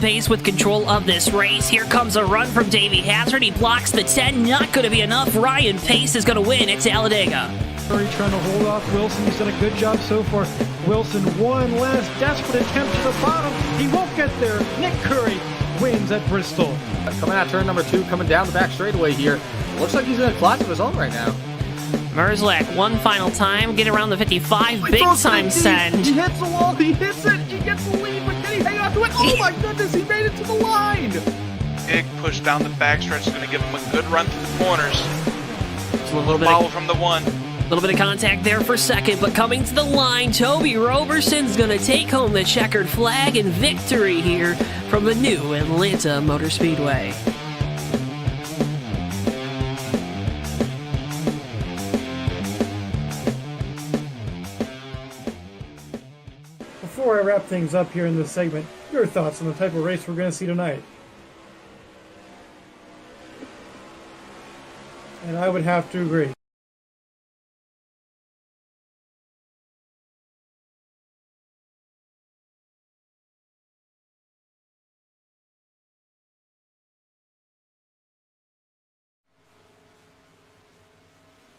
pace with control of this race. Here comes a run from Davey Hazard. He blocks the 10. Not going to be enough. Ryan Pace is going to win at Talladega. Curry trying to hold off Wilson. He's done a good job so far. Wilson, one last desperate attempt to the bottom. He won't get there. Nick Curry wins at Bristol. Coming out turn number 2, coming down the back straightaway here. Looks like he's in a class of his own right now. Merzlak, one final time, get around the 55, big time send. He hits the wall, he hits it, he gets the lead, but can he hang on to it? Oh my goodness, he made it to the line! Big push down the backstretch is going to give him a good run through the corners. Just a little bit follow from the 1. A little bit of contact there for second, but coming to the line, Toby Roberson's going to take home the checkered flag and victory here from the new Atlanta Motor Speedway. Before I wrap things up here in this segment, your thoughts on the type of race we're going to see tonight? And I would have to agree.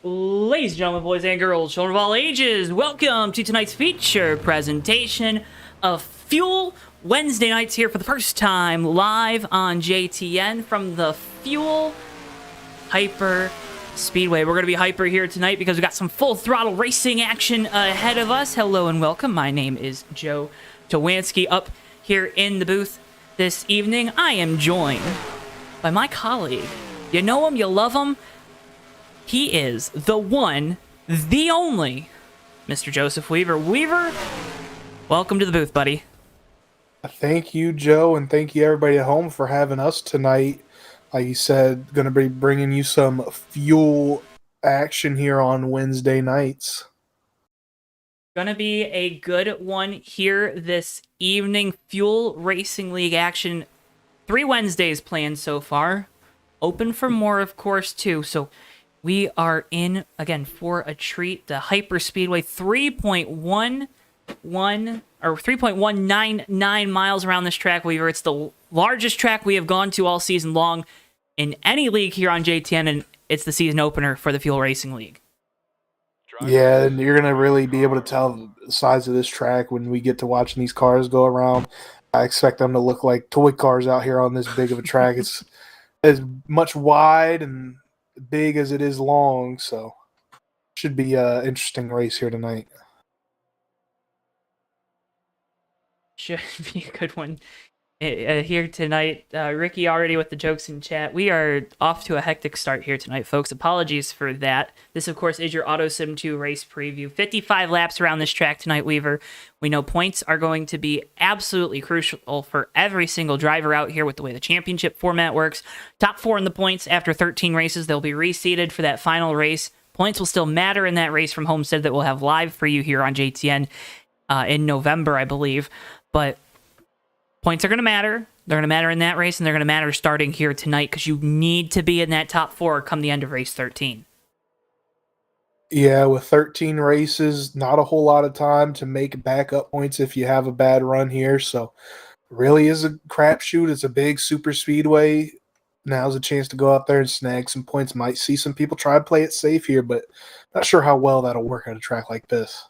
Ladies and gentlemen, boys and girls, children of all ages, welcome to tonight's feature presentation of Fuel Wednesday nights here for the first time live on JTN from the Fuel Hyperspeedway. We're going to be hyper here tonight because we got some full throttle racing action ahead of us. Hello and welcome. My name is Joe Towanski. Up here in the booth this evening, I am joined by my colleague. You know him, you love him. He is the one, the only, Mr. Joseph Weaver. Weaver, welcome to the booth, buddy. Thank you, Joe, and thank you, everybody at home, for having us tonight. Like you said, going to be bringing you some fuel action here on Wednesday nights. Gonna be a good one here this evening. Fuel Racing League action. 3 Wednesdays planned so far. Open for more, of course, too, so we are in, again, for a treat. The Hyperspeedway, 3.199 miles around this track, Weaver. It's the largest track we have gone to all season long in any league here on JTN, and it's the season opener for the Fuel Racing League. Yeah, and you're going to really be able to tell the size of this track when we get to watching these cars go around. I expect them to look like toy cars out here on this big of a track. It's as much wide and big as it is long, so should be an interesting race here tonight. Should be a good one here tonight. Ricky already with the jokes in chat. We are off to a hectic start here tonight, folks. Apologies for that. This, of course, is your Auto Sim 2 race preview. 55 laps around this track tonight, Weaver. We know points are going to be absolutely crucial for every single driver out here with the way the championship format works. Top 4 in the points after 13 races. They'll be reseeded for that final race. Points will still matter in that race from Homestead that we'll have live for you here on JTN in November, I believe. But points are going to matter. They're going to matter in that race, and they're going to matter starting here tonight because you need to be in that top 4 come the end of race 13. Yeah, with 13 races, not a whole lot of time to make backup points if you have a bad run here. So really is a crapshoot. It's a big super speedway. Now's a chance to go out there and snag some points. Might see some people try to play it safe here, but not sure how well that'll work at a track like this.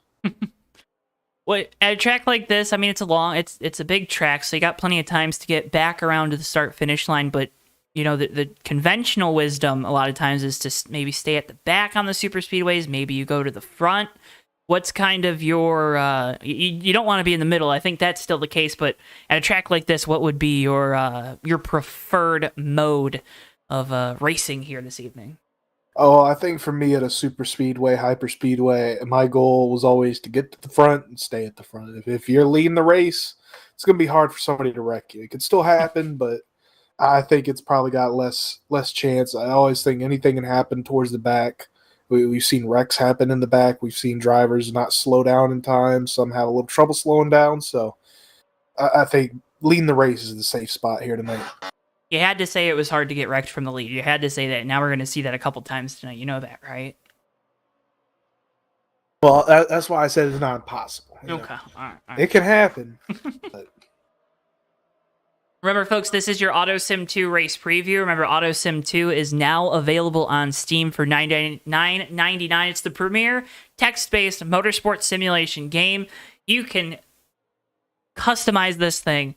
Well, at a track like this, I mean, it's a big track, so you got plenty of times to get back around to the start-finish line, but, you know, the conventional wisdom a lot of times is to maybe stay at the back on the super speedways, maybe you go to the front. What's kind of your, you don't want to be in the middle, I think that's still the case, but at a track like this, what would be your preferred mode of racing here this evening? Oh, I think for me at a super speedway, hyper speedway, my goal was always to get to the front and stay at the front. If you're leading the race, it's going to be hard for somebody to wreck you. It could still happen, but I think it's probably got less chance. I always think anything can happen towards the back. We've seen wrecks happen in the back. We've seen drivers not slow down in time. Some have a little trouble slowing down. So I think leading the race is the safe spot here tonight. You had to say it was hard to get wrecked from the lead. You had to say that. Now we're going to see that a couple times tonight. You know that, right? Well, that's why I said it's not impossible. Okay. All right. It can happen. But Remember, folks, this is your AutoSim 2 race preview. Remember, AutoSim 2 is now available on Steam for $9.99. It's the premier text-based motorsport simulation game. You can customize this thing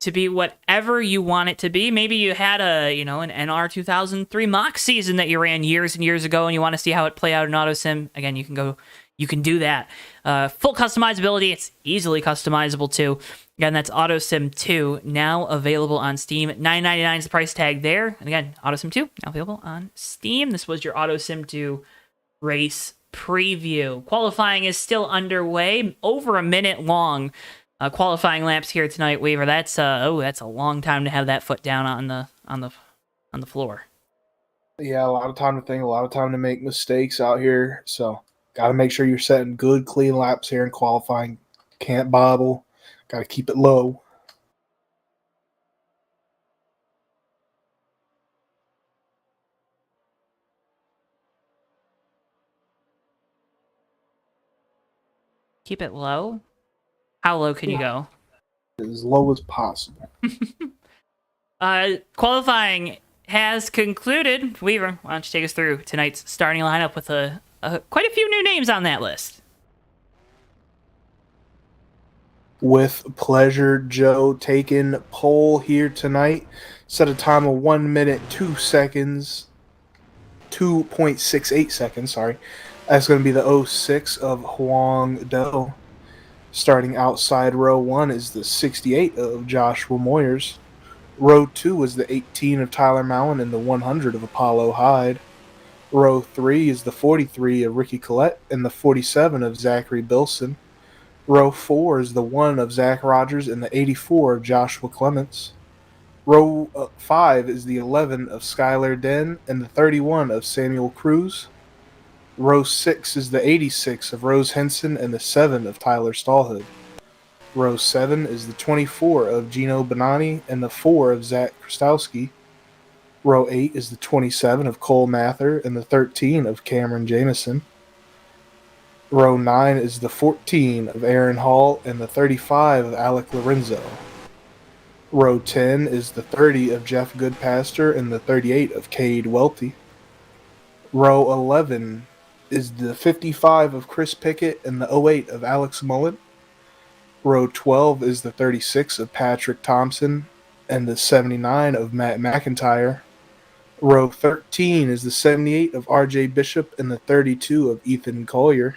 to be whatever you want it to be. Maybe you had an NR2003 mock season that you ran years and years ago, and you want to see how it play out in AutoSim. Again, you can do that. Full customizability. It's easily customizable too. Again, that's AutoSim 2, now available on Steam. $9.99 is the price tag there. And again, AutoSim 2, now available on Steam. This was your AutoSim 2 race preview. Qualifying is still underway, over a minute long. Qualifying laps here tonight, Weaver. That's a long time to have that foot down on the floor. Yeah, a lot of time to think, a lot of time to make mistakes out here. So, got to make sure you're setting good, clean laps here in qualifying. Can't bobble. Got to keep it low. Keep it low? How low can you go? As low as possible. Qualifying has concluded. Weaver, why don't you take us through tonight's starting lineup with quite a few new names on that list. With pleasure, Joe taking pole here tonight. Set a time of 1 minute, 2 seconds. 2.68 seconds, sorry. That's going to be the 06 of Huang Do. Starting outside row 1 is the 68 of Joshua Moyers. Row 2 is the 18 of Tyler Mallon and the 100 of Apollo Hyde. Row 3 is the 43 of Ricky Collette and the 47 of Zachary Bilson. Row 4 is the 1 of Zach Rogers and the 84 of Joshua Clements. Row 5 is the 11 of Skylar Den and the 31 of Samuel Cruz. Row 6 is the 86 of Rose Henson and the 7 of Tyler Stallhood. Row 7 is the 24 of Gino Bonani and the 4 of Zach Krastowski. Row 8 is the 27 of Cole Mather and the 13 of Cameron Jamison. Row 9 is the 14 of Aaron Hall and the 35 of Alec Lorenzo. Row 10 is the 30 of Jeff Goodpaster and the 38 of Cade Welty. Row 11 is the 55 of Chris Pickett and the 08 of Alex Mullen. Row 12 is the 36 of Patrick Thompson and the 79 of Matt McIntyre. Row 13 is the 78 of RJ Bishop and the 32 of Ethan Collier.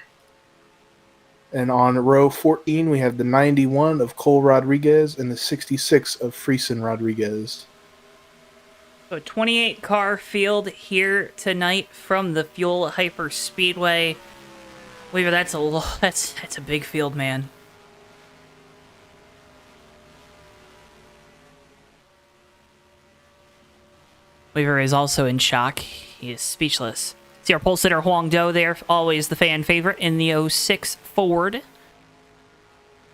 And on row 14, we have the 91 of Cole Rodriguez and the 66 of Friesen Rodriguez. So 28 car field here tonight from the Fuel Hyperspeedway. Weaver, that's a big field, man. Weaver is also in shock. He is speechless. See our pole sitter Huang Do there, always the fan favorite in the 06 Ford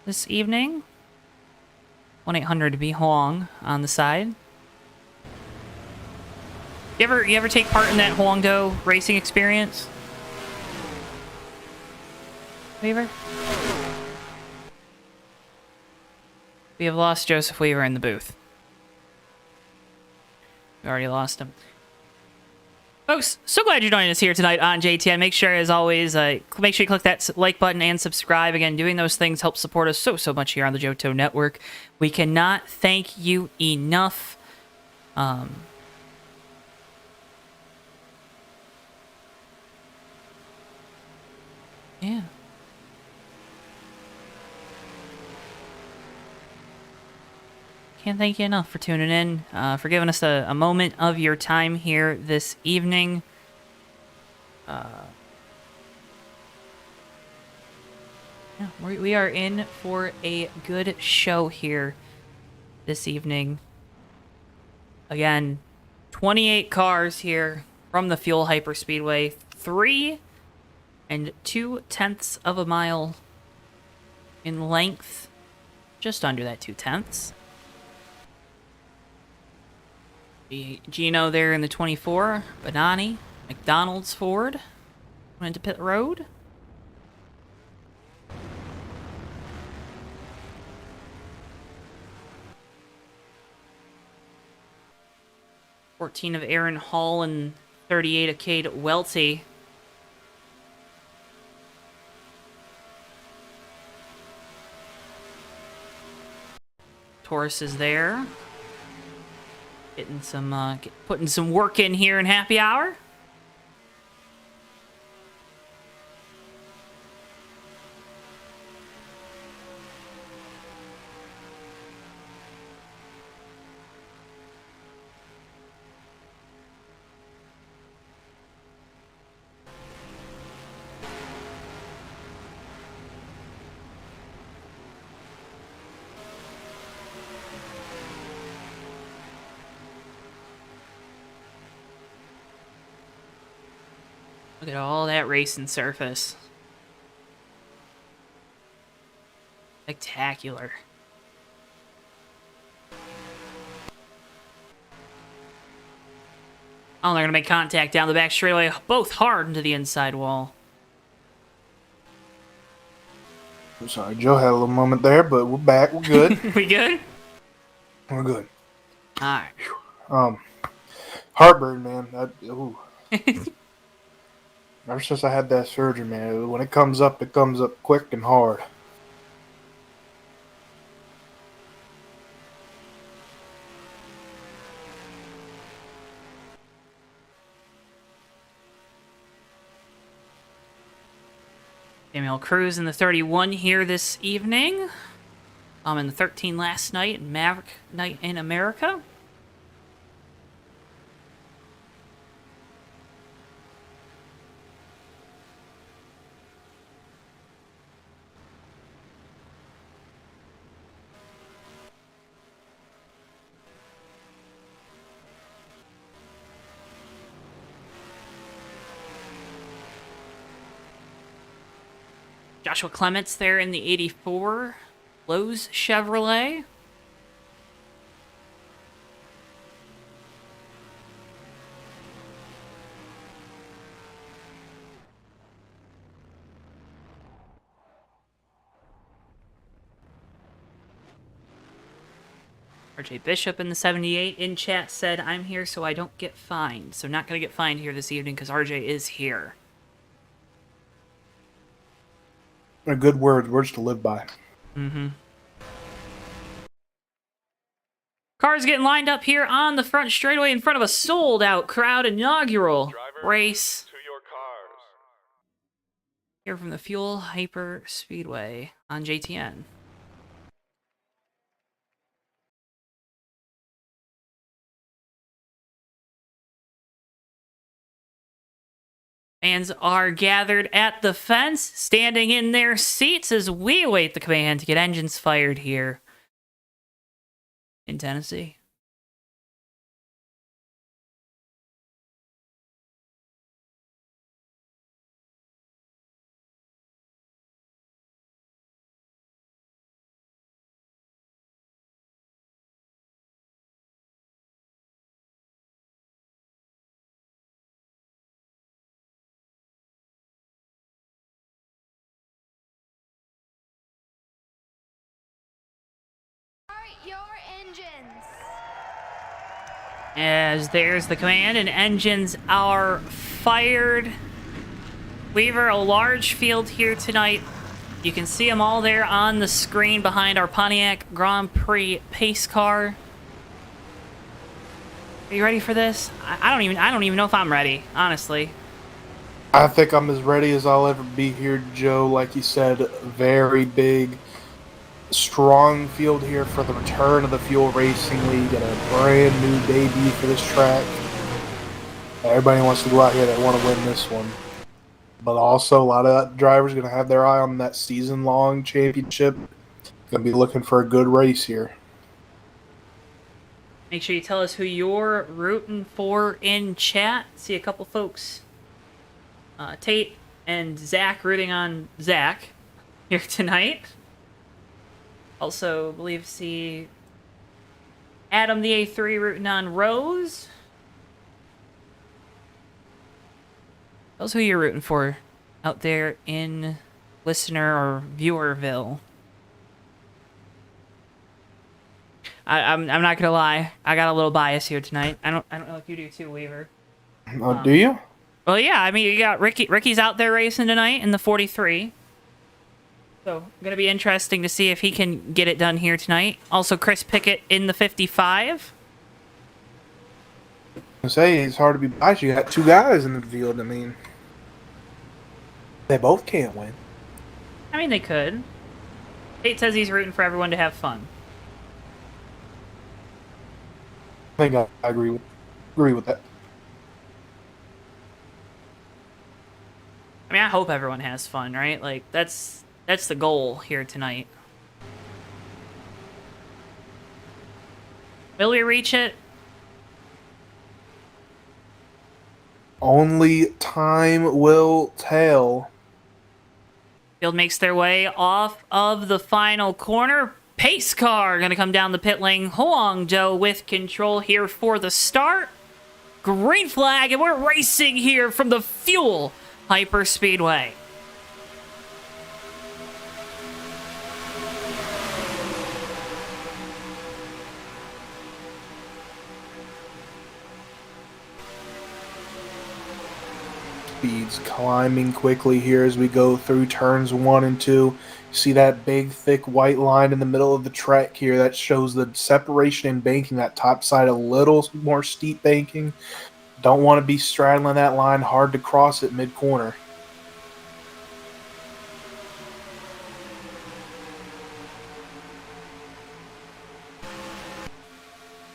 this evening. 1-800 to be Huang on the side. You ever take part in that Huang Do racing experience? Weaver? We have lost Joseph Weaver in the booth. We already lost him. Folks, so glad you're joining us here tonight on JTN. Make sure, as always, make sure you click that like button and subscribe. Again, doing those things helps support us so much here on the JoeTow Network. We cannot thank you enough. Yeah. Can't thank you enough for tuning in, for giving us a moment of your time here this evening. Yeah, we are in for a good show here this evening. Again, 28 cars here from the Fuel Hyperspeedway. 3 2/10 of a mile in length. Just under that 2/10. Gino there in the 24. Bonani. McDonald's Ford. Went to pit road. 14 of Aaron Hall and 38 of Cade Welty. Taurus is there. Getting some, putting some work in here in happy hour. Look at all that racing surface. Spectacular. Oh, they're going to make contact down the back straightaway, both hard into the inside wall. I'm sorry, Joe had a little moment there, but we're back. We're good. We good? We're good. All right. Heartburn, man. Ooh. Ever since I had that surgery, man, when it comes up quick and hard. Samuel Cruz in the 31 here this evening. In the 13 last night, Maverick Night in America. Joshua Clements there in the 84 Lowe's Chevrolet. RJ Bishop in the 78 in chat said, I'm here so I don't get fined. So not going to get fined here this evening because RJ is here. A good word, words to live by. Mm-hmm. Cars getting lined up here on the front straightaway in front of a sold-out crowd. Inaugural race. To your cars. Here from the FUEL Hyperspeedway on JTN. Fans are gathered at the fence, standing in their seats as we await the command to get engines fired here in Tennessee. Your engines. As there's the command and engines are fired. Weaver, a large field here tonight. You can see them all there on the screen behind our Pontiac Grand Prix pace car. Are you ready for this? I don't even know if I'm ready, honestly. I think I'm as ready as I'll ever be here, Joe. Like you said, very big, strong field here for the return of the Fuel Racing League and a brand new debut for this track. Everybody wants to go out here that want to win this one. But also, a lot of drivers are going to have their eye on that season-long championship. Going to be looking for a good race here. Make sure you tell us who you're rooting for in chat. See a couple folks. Tate and Zach rooting on Zach here tonight. Also, I believe see Adam the A3 rooting on Rose. Tell us who you're rooting for out there in listener or viewerville. I'm not gonna lie. I got a little bias here tonight. I don't know if you do too, Weaver. Oh, do you? Well, yeah. I mean, you got Ricky. Ricky's out there racing tonight in the 43. So gonna be interesting to see if he can get it done here tonight. Also, Chris Pickett in the 55. I say it's hard to be biased. You got two guys in the field. I mean, they both can't win. I mean, they could. Tate says he's rooting for everyone to have fun. I think I agree with that. I mean, I hope everyone has fun, right? Like, that's the goal here tonight. Will we reach it? Only time will tell. Field makes their way off of the final corner. Pace car going to come down the pit lane. Huang Zhou with control here for the start. Green flag, and we're racing here from the FUEL Hyperspeedway. Speeds climbing quickly here as we go through turns 1 and 2. See that big, thick white line in the middle of the track here? That shows the separation in banking. That top side a little more steep banking. Don't want to be straddling that line. Hard to cross it mid-corner.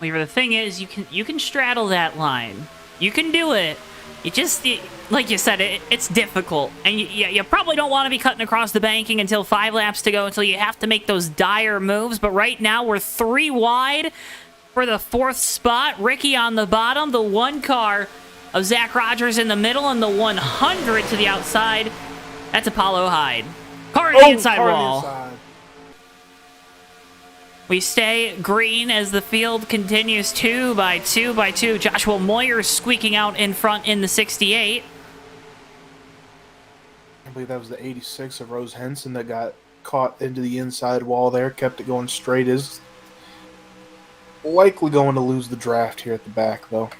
Weaver, the thing is, you can straddle that line. You can do it. Like you said, it's difficult. And you probably don't want to be cutting across the banking until 5 laps to go, until you have to make those dire moves. But right now, we're 3 wide for the 4th spot. Ricky on the bottom, the 1 car of Zach Rogers in the middle, and the 100 to the outside. That's Apollo Hyde. Car on the inside wall. We stay green as the field continues 2 by 2 by 2. Joshua Moyers squeaking out in front in the 68. I believe that was the 86 of Rose Henson that got caught into the inside wall there. Kept it going straight. Is likely going to lose the draft here at the back, though.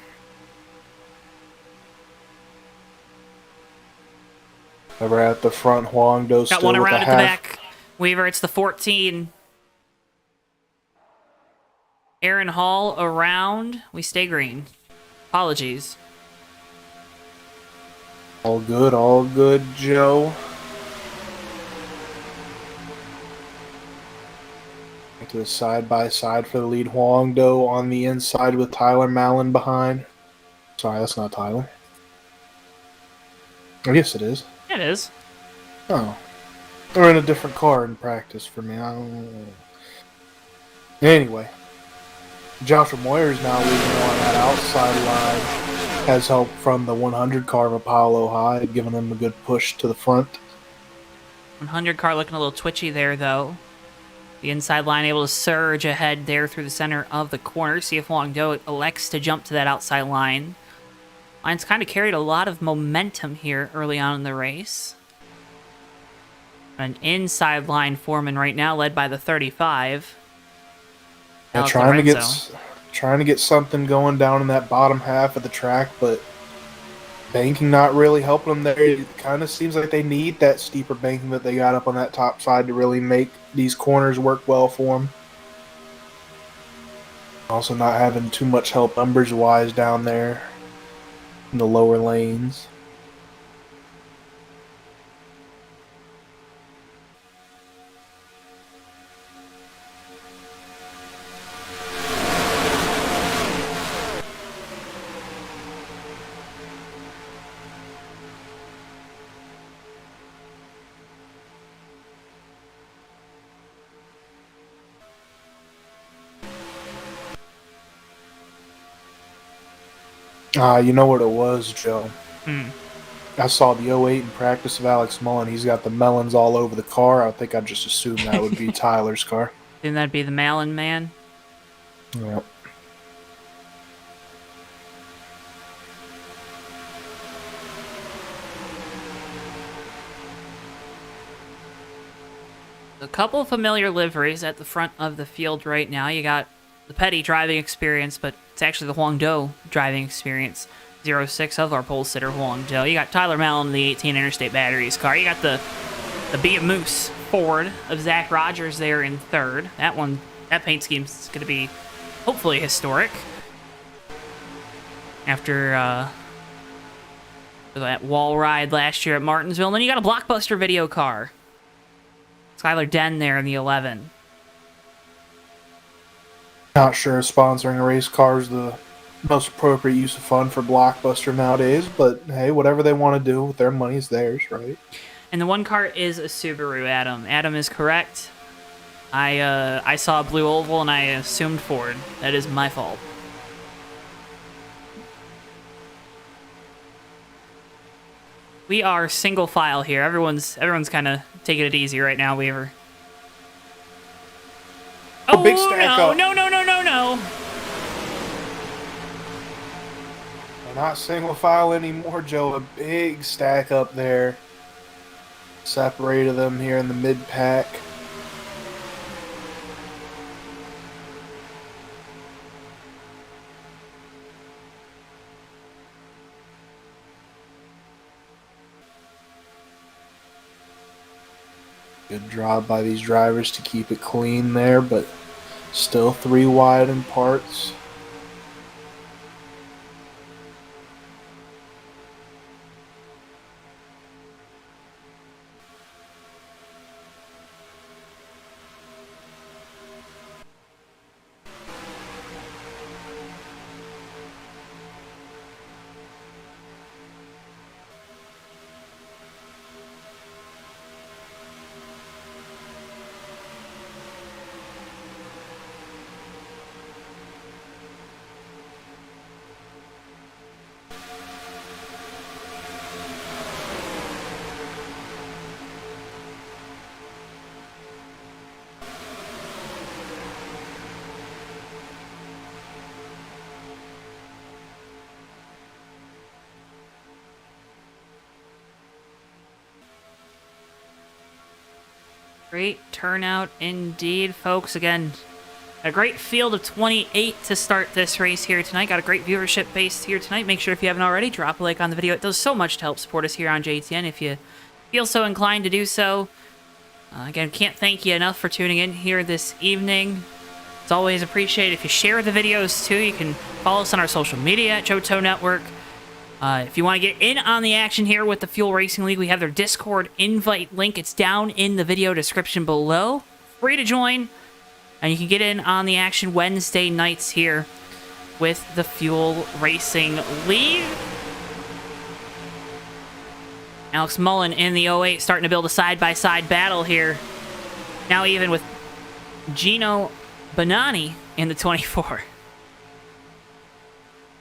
Over at the front, Huang Do Got still one with around a at the half. back. Weaver, it's the 14. Aaron Hall around. We stay green. Apologies. All good, Joe. To the side-by-side for the lead. Huang Do on the inside with Tyler Mallon behind. Sorry, that's not Tyler. I guess it is. It is. Oh. They're in a different car in practice for me. I don't know. Anyway. Joshua Moyers now leading on that outside line. Has help from the 100 car of Apollo Hyde, giving them a good push to the front. 100 car looking a little twitchy there, though. The inside line able to surge ahead there through the center of the corner. See if Huang Do elects to jump to that outside line. Line's kind of carried a lot of momentum here early on in the race. An inside line foreman right now, led by the 35. Yeah, Alex trying to get something going down in that bottom half of the track, but banking not really helping them there. It kind of seems like they need that steeper banking that they got up on that top side to really make these corners work well for them. Also not having too much help numbers-wise down there in the lower lanes. You know what it was, Joe? I saw the 08 in practice of Alex Mullen. He's got the melons all over the car. I think I just assumed that would be Tyler's car. Didn't that be the Malin man? Yep. A couple familiar liveries at the front of the field right now. You got the Petty driving experience, but it's actually the Huang Do driving experience. 06 of our pole sitter Huang Do. You got Tyler Mallon in the 18 Interstate Batteries car. You got the Be a Moose Ford of Zach Rogers there in third. That paint scheme's going to be hopefully historic. After that wall ride last year at Martinsville. And then you got a Blockbuster video car. Skylar Den there in the 11. Not sure sponsoring a race car is the most appropriate use of fund for Blockbuster nowadays, but hey, whatever they want to do with their money is theirs, right? And the one car is a Subaru, Adam. Adam is correct. I saw a blue oval and I assumed Ford. That is my fault. We are single file here. Everyone's kind of taking it easy right now, Weaver. Oh, big stack no, up. no. We're not single file anymore, Joe. A big stack up there. Separated them here in the mid-pack. Good job by these drivers to keep it clean there, but still 3 wide in parts. Great turnout indeed, folks. Again, a great field of 28 to start this race here tonight. Got a great viewership base here tonight. Make sure if you haven't already, drop a like on the video. It does so much to help support us here on JTN if you feel so inclined to do so. Again, can't thank you enough for tuning in here this evening. It's always appreciated if you share the videos too. You can follow us on our social media at JoeTowNetwork. If you want to get in on the action here with the Fuel Racing League, we have their Discord invite link. It's down in the video description below. Free to join. And you can get in on the action Wednesday nights here with the Fuel Racing League. Alex Mullen in the 08 starting to build a side-by-side battle here. Now even with Gino Bonani in the 24.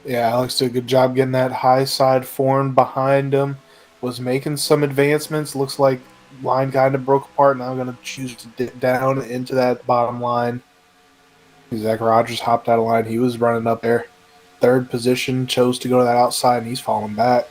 Yeah, Alex did a good job getting that high side formed behind him. Was making some advancements. Looks like line kind of broke apart. Now I'm going to choose to dip down into that bottom line. Zach Rogers hopped out of line. He was running up there. Third position, chose to go to that outside, and he's falling back.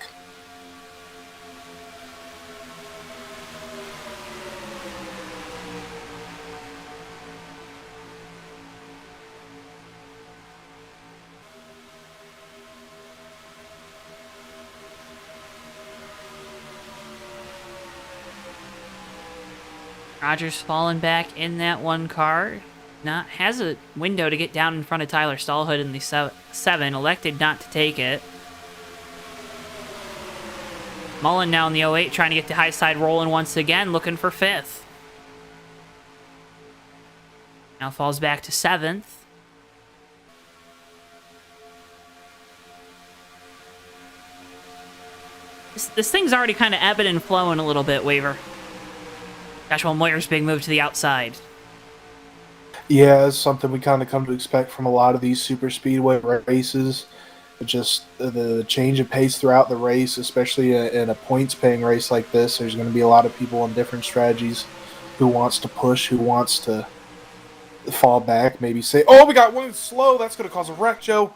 Rogers falling back in that one car. Has a window to get down in front of Tyler Stallhood in the 7. Elected not to take it. Mullen now in the 08 trying to get the high side rolling once again, looking for 5th. Now falls back to 7th. This thing's already kind of ebbing and flowing a little bit, Weaver. Joshua Moyer's being moved to the outside. Yeah, it's something we kind of come to expect from a lot of these super speedway races. Just the change of pace throughout the race, especially in a points-paying race like this. There's going to be a lot of people on different strategies. Who wants to push? Who wants to fall back? Maybe say, "Oh, we got one slow. That's going to cause a wreck, Joe."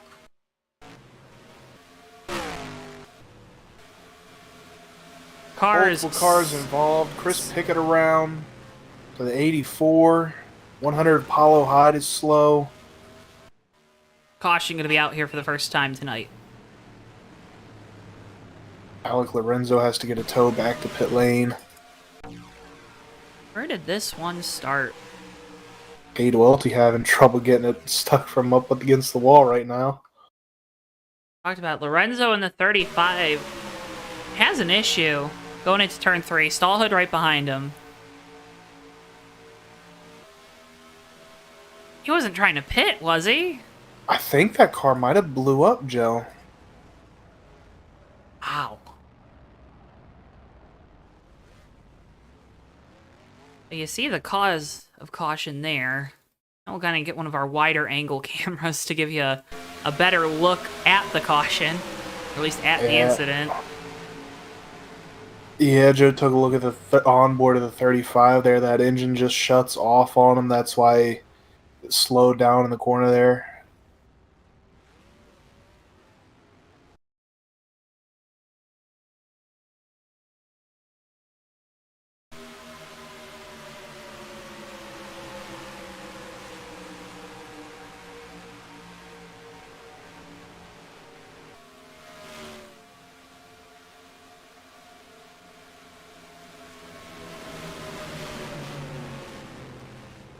Multiple cars involved. Chris Pickett around for the 84. 100 Apollo Hyde is slow. caution going to be out here for the first time tonight? Alec Lorenzo has to get a tow back to pit lane. Where did this one start? Cade Welty having trouble getting it stuck from up against the wall right now. Talked about Lorenzo in the 35 has an issue going into turn 3. Stallhood right behind him. He wasn't trying to pit, was he? I think that car might have blew up, Joe. Wow. You see the cause of caution there. We'll kind of get one of our wider angle cameras to give you a better look at the caution, or at least at the incident. Yeah, Joe took a look at the onboard of the 35 there. That engine just shuts off on him. That's why it slowed down in the corner there.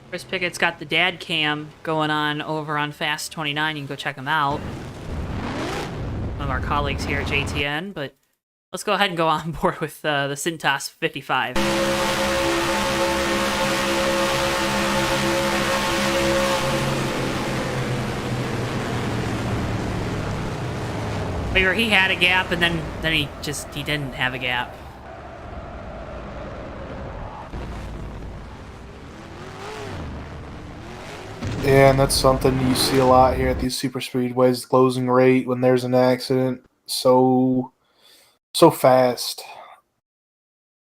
Chris Pickett's got the dad cam going on over on Fast 29. You can go check him out. One of our colleagues here at JTN, but let's go ahead and go on board with the Cintas 55. Figure he had a gap, and then he didn't have a gap. Yeah, and that's something you see a lot here at these super speedways. The closing rate when there's an accident, so fast.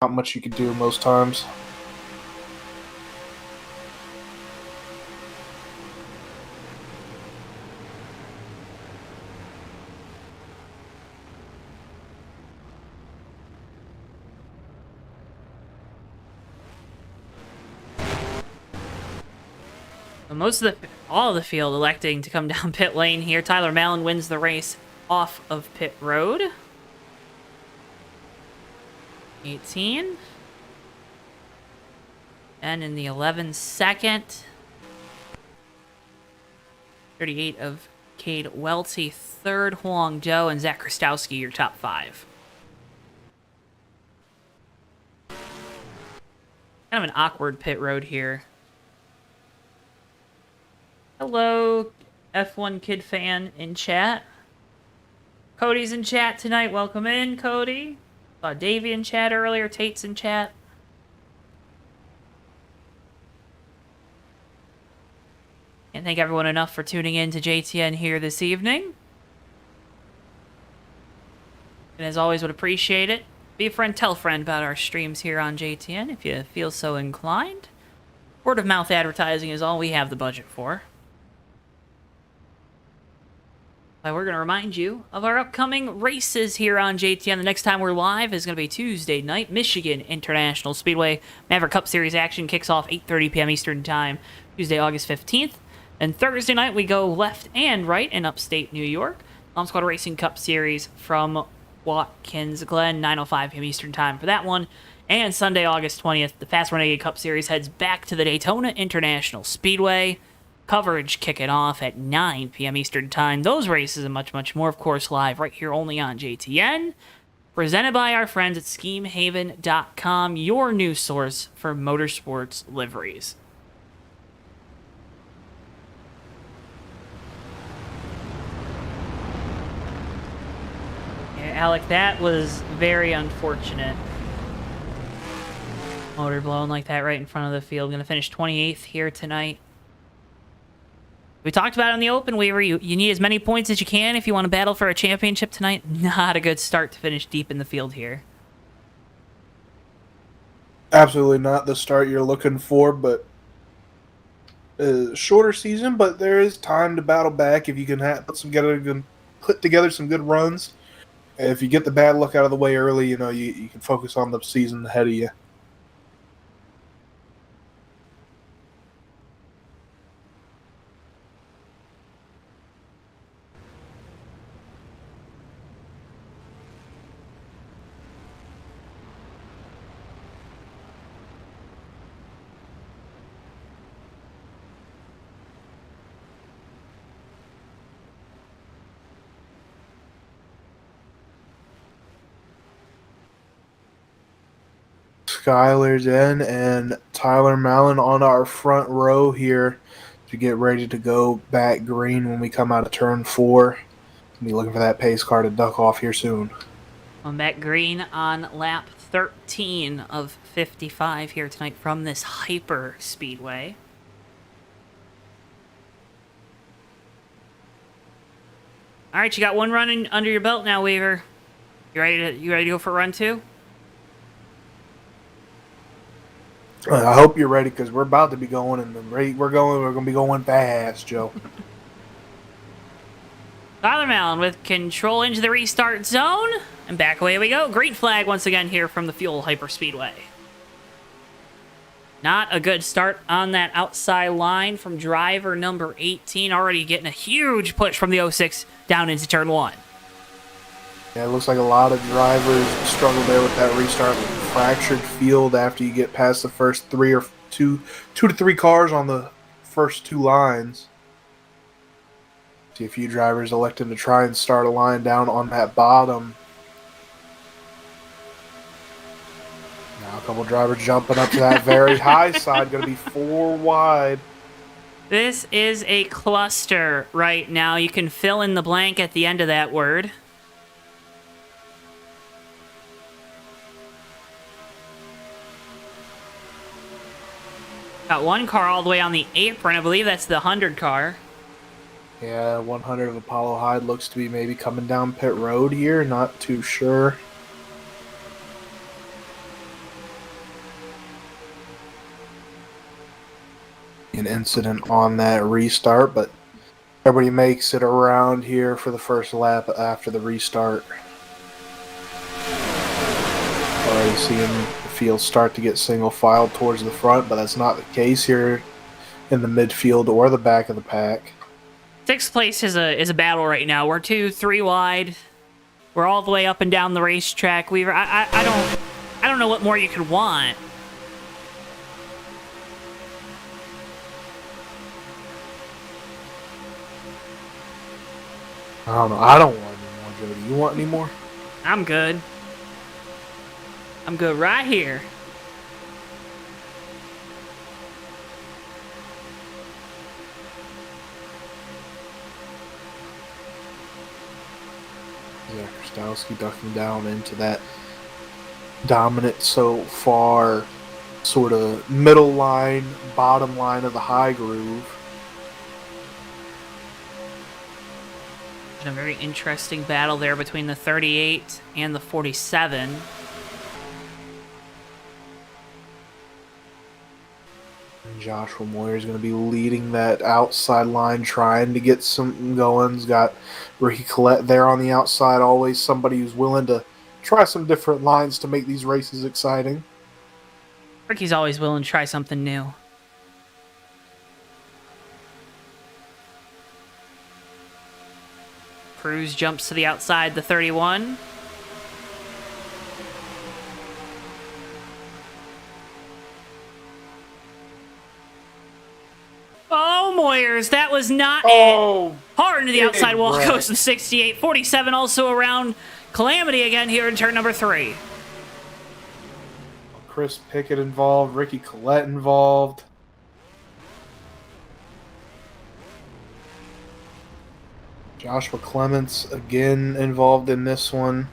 Not much you can do most times. All of the field electing to come down pit lane here. Tyler Mallon wins the race off of pit road. 18. And in the 11-second. 38 of Cade Welty. Third, Huang Zhou, and Zach Krastowski, your top 5. Kind of an awkward pit road here. Hello, F1 Kid fan in chat. Cody's in chat tonight. Welcome in, Cody. Saw Davey in chat earlier. Tate's in chat. Can't thank everyone enough for tuning in to JTN here this evening. And as always, would appreciate it. Be a friend, tell a friend about our streams here on JTN if you feel so inclined. Word of mouth advertising is all we have the budget for. We're going to remind you of our upcoming races here on JTN. The next time we're live is going to be Tuesday night, Michigan International Speedway. Maverick Cup Series action kicks off 8:30 p.m. Eastern Time, Tuesday, August 15th. And Thursday night, we go left and right in upstate New York. Bomb Squad Racing Cup Series from Watkins Glen, 9:05 p.m. Eastern Time for that one. And Sunday, August 20th, the Fast Renegade Cup Series heads back to the Daytona International Speedway. Coverage kicking off at 9 p.m. Eastern Time. Those races and much, much more, of course, live right here only on JTN. Presented by our friends at SchemeHaven.com, your new source for motorsports liveries. Yeah, Alec, that was very unfortunate. Motor blown like that right in front of the field. Going to finish 28th here tonight. We talked about it in the open waiver. You need as many points as you can if you want to battle for a championship tonight. Not a good start to finish deep in the field here. Absolutely not the start you're looking for, but shorter season, but there is time to battle back if you can put together some good runs. If you get the bad luck out of the way early, you can focus on the season ahead of you. Skylar's in, and Tyler Mallon on our front row here to get ready to go back green when we come out of turn 4. Be looking for that pace car to duck off here soon. On Matt Green on lap 13 of 55 here tonight from this hyper speedway. All right, you got one run under your belt now, Weaver. You ready to go for run 2? I hope you're ready because we're about to be going, and the rate we're going to be going fast, Joe. Tyler Mallon with control into the restart zone. And back away we go. Green flag once again here from the FUEL Hyperspeedway. Not a good start on that outside line from driver number 18. Already getting a huge push from the 06 down into turn 1. Yeah, it looks like a lot of drivers struggle there with that restart. Fractured field after you get past the first two to three cars on the first 2 lines. See a few drivers electing to try and start a line down on that bottom. Now a couple drivers jumping up to that very high side. Going to be 4 wide. This is a cluster right now. You can fill in the blank at the end of that word. Got one car all the way on the apron. I believe that's the 100 car. Yeah, 100 of Apollo Hyde looks to be maybe coming down pit road here. Not too sure. An incident on that restart, but everybody makes it around here for the first lap after the restart. Already seeing the field start to get single file towards the front, but that's not the case here in the midfield or the back of the pack. 6th place is a battle right now. We're 2-3 wide. We're all the way up and down the racetrack. Weaver, I don't know what more you could want. I don't know. I don't want any more, Joe. Do you want any more? I'm good. I'm good right here. Yeah, Krastowski ducking down into that dominant so far sort of middle line, bottom line of the high groove. A very interesting battle there between the 38 and the 47. And Joshua Moyer is going to be leading that outside line, trying to get some goings. Got Ricky Collette there on the outside, always somebody who's willing to try some different lines to make these races exciting. Ricky's always willing to try something new. Cruz jumps to the outside, the 31. Oh, Moyers, that was not it. Hard into the outside wall goes the 68. 47 also around Calamity again here in turn number 3. Chris Pickett involved, Ricky Collette involved. Joshua Clements again involved in this one.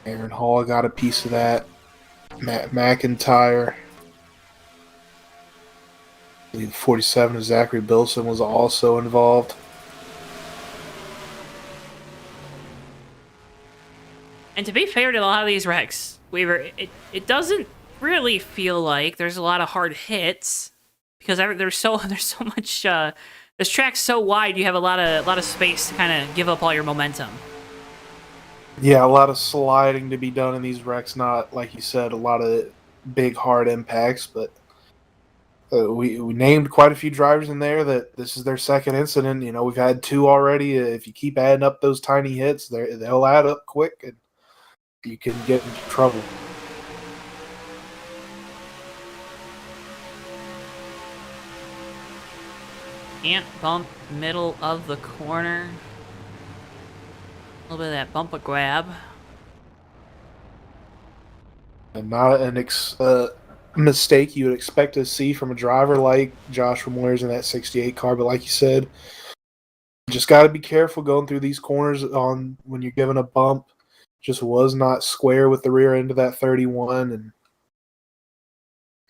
Aaron Hall got a piece of that. Matt McIntyre. I believe 47 of Zachary Bilson was also involved. And to be fair to a lot of these wrecks, Weaver, it doesn't really feel like there's a lot of hard hits because there's so much. This track's so wide, you have a lot of space to kind of give up all your momentum. Yeah, a lot of sliding to be done in these wrecks. Not, like you said, a lot of big, hard impacts. But we named quite a few drivers in there that this is their second incident. You know, we've had 2 already. If you keep adding up those tiny hits, they'll add up quick, and you can get into trouble. Can't bump middle of the corner. A little bit of that bump a grab. And not mistake you would expect to see from a driver like Josh Ramirez in that 68 car. But like you said, you just got to be careful going through these corners on when you're giving a bump. Just was not square with the rear end of that 31, and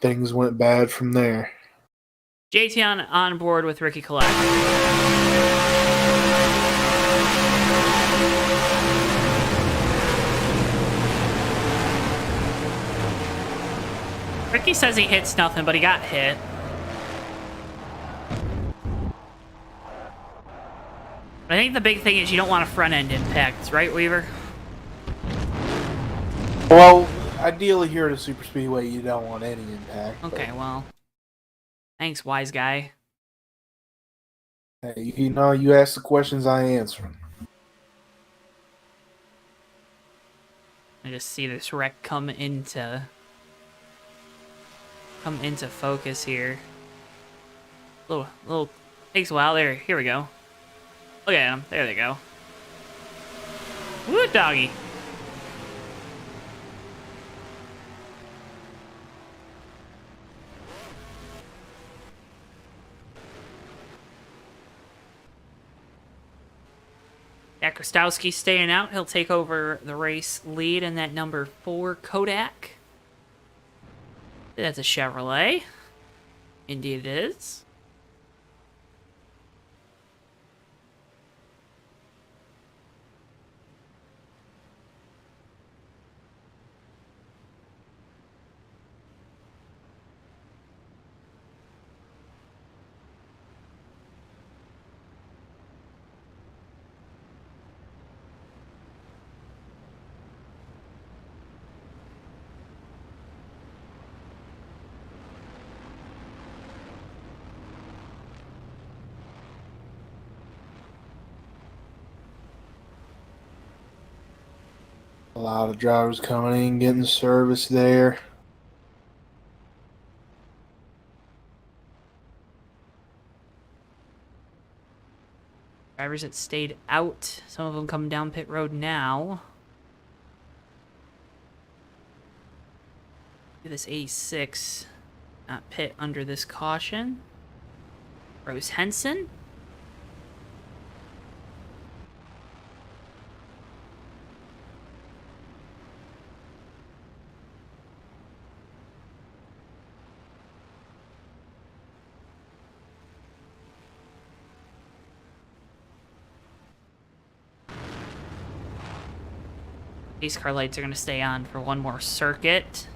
things went bad from there. JT on board with Ricky Collette. Ricky says he hits nothing, but he got hit. I think the big thing is you don't want a front end impact, right, Weaver? Well, ideally here at a super speedway, you don't want any impact. Okay, well, thanks, wise guy. Hey, you know, you ask the questions, I answer them. I just see this wreck come into focus here. Little takes a while. There, here we go. Look at them. There they go. Woo, doggy. Yeah, Krastowski staying out. He'll take over the race lead in that number 4 Kodak. That's a Chevrolet. Indeed it is. A lot of drivers coming in, getting service there. Drivers that stayed out. Some of them coming down pit road now. Look at this 86. Not pit under this caution. Rose Henson. These car lights are going to stay on for one more circuit.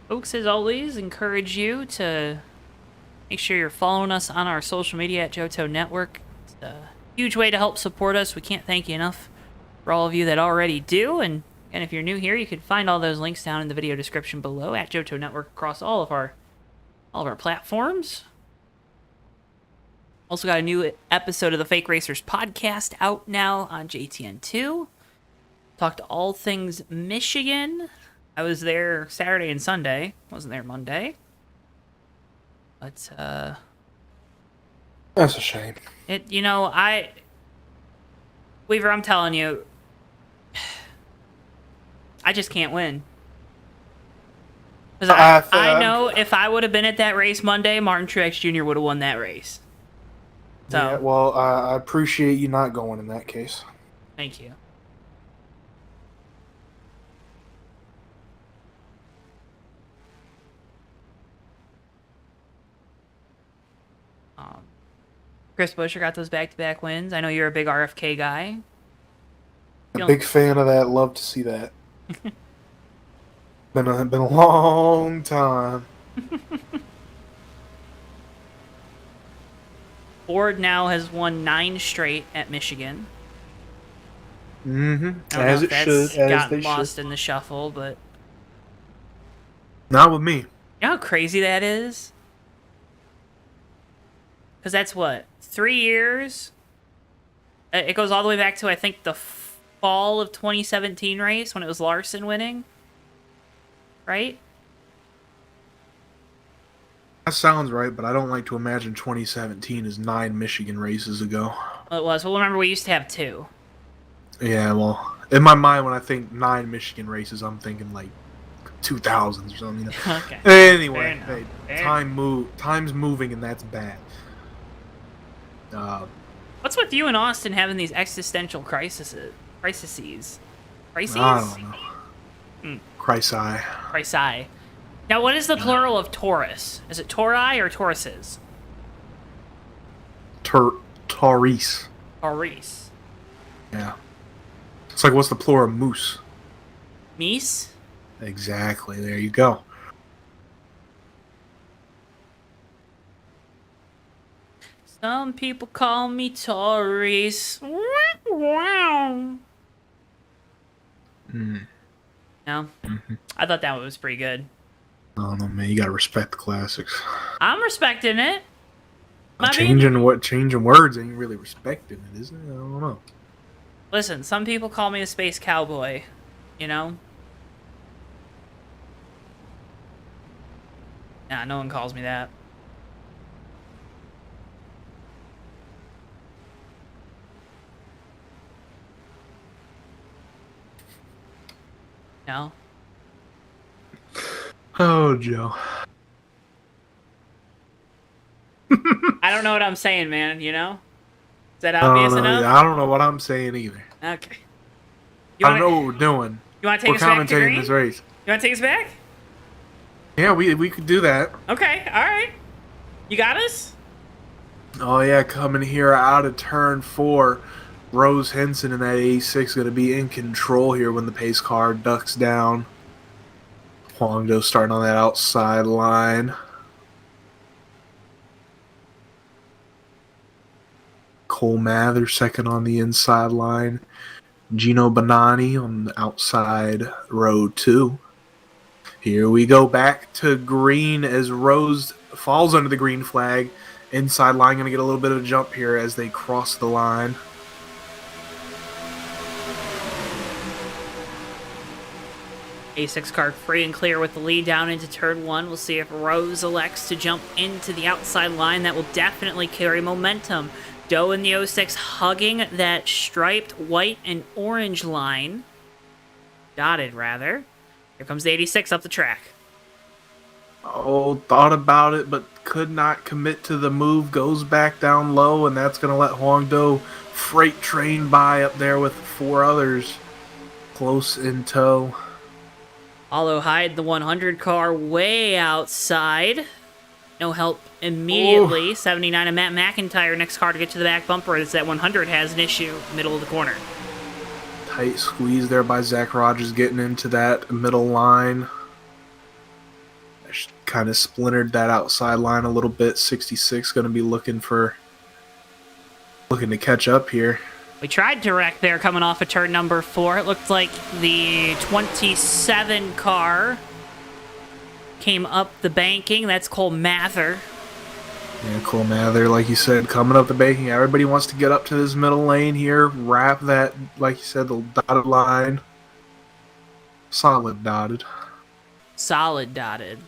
Folks, as always, encourage you to make sure you're following us on our social media at JoeTowNetwork. It's a huge way to help support us. We can't thank you enough for all of you that already do. And if you're new here, you can find all those links down in the video description below at JoeTowNetwork across all of our platforms. Also got a new episode of the Fake Racers podcast out now on JTN2. Talked all things Michigan. I was there Saturday and Sunday. Wasn't there Monday. But, That's a shame. Weaver, I'm telling you, I just can't win. Because I know if I would have been at that race Monday, Martin Truex Jr. would have won that race. So, yeah, well, I appreciate you not going in that case. Thank you. Chris Buescher got those back-to-back wins. I know you're a big RFK guy. A big fan of that. Love to see that. been a long time. Ford now has won 9 straight at Michigan. Mm-hmm. As it should. Got lost in the shuffle, but not with me. You know how crazy that is? Because that's what, 3 years? It goes all the way back to, I think, the fall of 2017 race when it was Larson winning. Right? That sounds right, but I don't like to imagine 2017 is 9 Michigan races ago. Well, it was. Well, remember, we used to have 2. Yeah, well, in my mind, when I think 9 Michigan races, I'm thinking like 2000s or something. You know? Okay. Anyway, Fair hey, enough. Fair time's moving, and that's bad. What's with you and Austin having these existential crises? Crises? I don't know. Chrysai. Crisi. Now, what is the plural of Taurus? Is it Tauri or Tauruses? Tauris. Taurus. Yeah. It's like, what's the plural of moose? Meese? Exactly. There you go. Some people call me Taurus. Wow. No? I thought that one was pretty good. I don't know, man. You gotta respect the classics. I'm respecting it. Changing words ain't really respecting it, isn't it? I don't know. Listen, some people call me a space cowboy, you know? Nah, no one calls me that. No? Oh, Joe. I don't know what I'm saying, man, you know? Is that I obvious don't know. enough? I don't know what I'm saying either. Okay. I know what we're doing. You want to take We're us back to commentating green? this race. You want to take us back? Yeah, we could do that. Okay, alright. You got us? Oh yeah, coming here out of turn 4, Rose Henson in that 86 going to be in control here when the pace car ducks down. Huangdo starting on that outside line. Cole Mather second on the inside line. Gino Bonani on the outside row 2. Here we go back to green as Rose falls under the green flag. Inside line going to get a little bit of a jump here as they cross the line. A6 car free and clear with the lead down into turn 1. We'll see if Rose elects to jump into the outside line. That will definitely carry momentum. Doe in the 06 hugging that striped white and orange line. Dotted, rather. Here comes the 86 up the track. Oh, thought about it, but could not commit to the move. Goes back down low, and that's going to let Huangdo freight train by up there with 4 others close in tow. Hollow hide the 100 car way outside. No help immediately. 79 and Matt McIntyre, next car to get to the back bumper as that 100 has an issue, middle of the corner. Tight squeeze there by Zach Rogers getting into that middle line. Kind of splintered that outside line a little bit. 66 going to be looking to catch up here. We tried to wreck there coming off of turn number 4. It looked like the 27 car came up the banking. That's Cole Mather. Yeah, Cole Mather, like you said, coming up the banking. Everybody wants to get up to this middle lane here. Wrap that, like you said, the dotted line. Solid dotted. Solid dotted.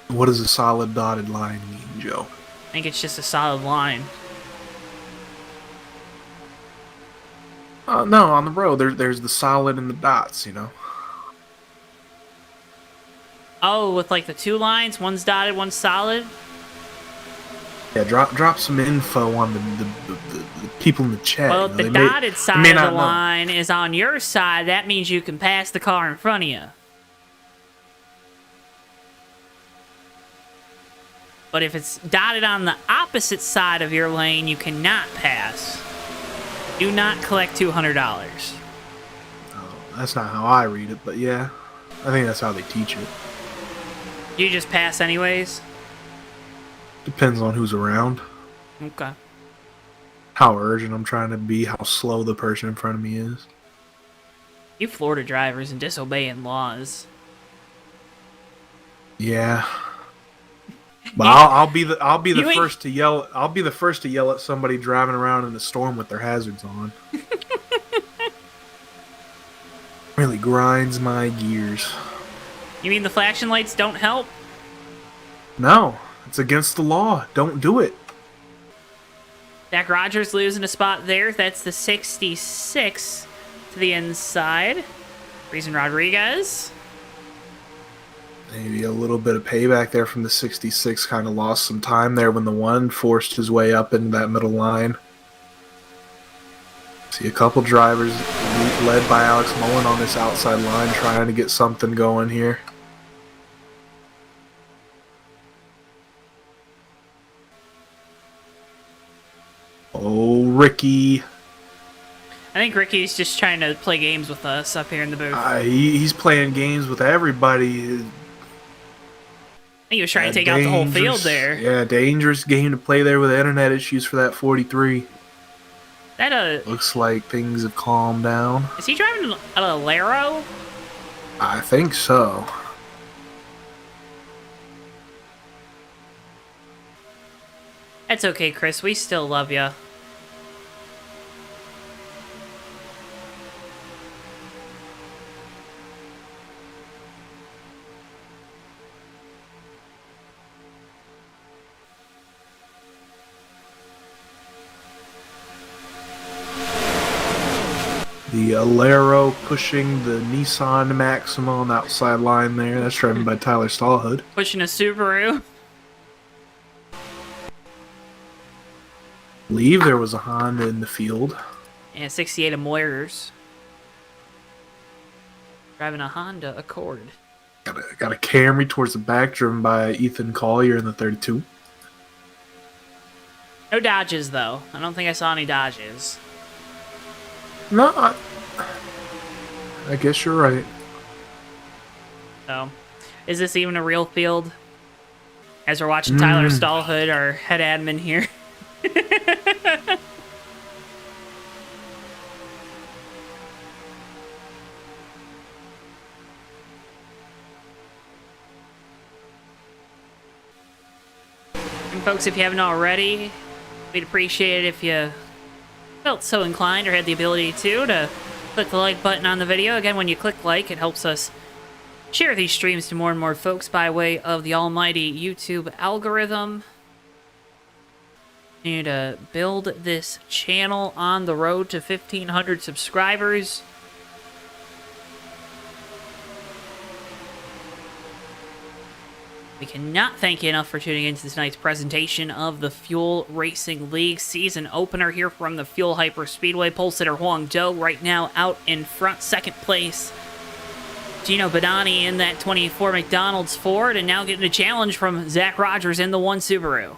What does a solid dotted line mean, Joe? I think it's just a solid line. No, on the road, there's the solid and the dots, you know. Oh, with like the 2 lines, one's dotted, one's solid. Yeah, drop some info on the people in the chat. Well, you know, if the dotted side of the know. line is on your side, that means you can pass the car in front of you. But if it's dotted on the opposite side of your lane, you cannot pass. Do not collect $200. Oh, that's not how I read it, but yeah, I think that's how they teach it. You just pass anyways? Depends on who's around, Okay. how urgent I'm trying to be, how slow the person in front of me is. You Florida drivers and disobeying laws. Yeah. But I'll be the You ain't- first to yell. I'll be the first to yell at somebody driving around in the storm with their hazards on. Really grinds my gears. You mean the flashing lights don't help? No, it's against the law. Don't do it. Zach Rogers losing a spot there. That's the 66 to the inside. Reason Rodriguez. Maybe a little bit of payback there from the 66. Kind of lost some time there when the 1 forced his way up into that middle line. See a couple drivers led by Alex Mullen on this outside line trying to get something going here. Oh, Ricky. I think Ricky's just trying to play games with us up here in the booth. He's playing games with everybody. I think he was trying to take out the whole field there. Yeah, dangerous game to play there with internet issues for that 43. That Looks like things have calmed down. is he driving a Alero? I think so. That's okay, Chris. We still love you. The Alero pushing the Nissan Maxima on the outside line there. That's driven by Tyler Stallhood. Pushing a Subaru. I believe there was a Honda in the field. And 68 of Moyers. Driving a Honda Accord. Got a Camry towards the back, driven by Ethan Collier in the 32. No Dodges, though. I don't think I saw any Dodges. No, I guess you're right. So, is this even a real field? As we're watching Tyler Stallhood, our head admin here. And folks, if you haven't already, we'd appreciate it if you felt so inclined or had the ability to click the like button on the video. Again, when you click like, it helps us share these streams to more and more folks by way of the almighty YouTube algorithm. We need to build this channel on the road to 1,500 subscribers. We cannot thank you enough for tuning into tonight's presentation of the Fuel Racing League season opener here from the Fuel Hyperspeedway. Pole sitter Huang Zhou right now out in front, second place. Gino Badani in that 24 McDonald's Ford, and now getting a challenge from Zach Rogers in the 1 Subaru.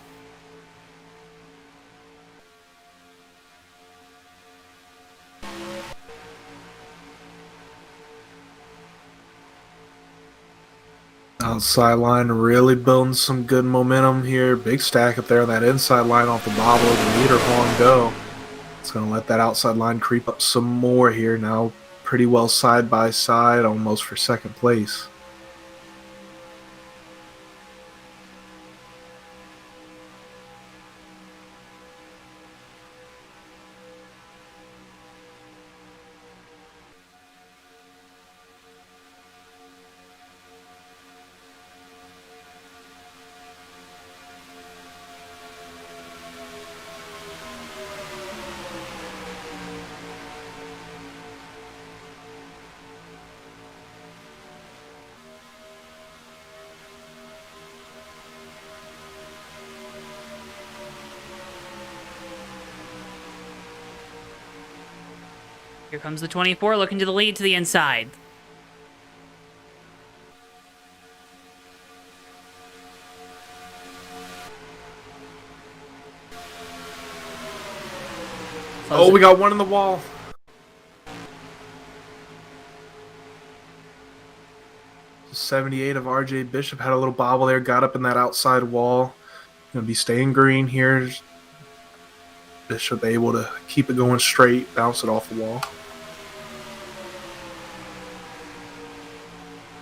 Outside line really building some good momentum here. Big stack up there on that inside line off the bobble of the leader, Huang Zhou. It's going to let that outside line creep up some more here. Now pretty well side by side, almost for second place. Here comes the 24, looking to the lead to the inside. Oh, we got one in the wall. '78 of RJ Bishop had a little bobble there, got up in that outside wall. Gonna be staying green here. Bishop able to keep it going straight, bounce it off the wall.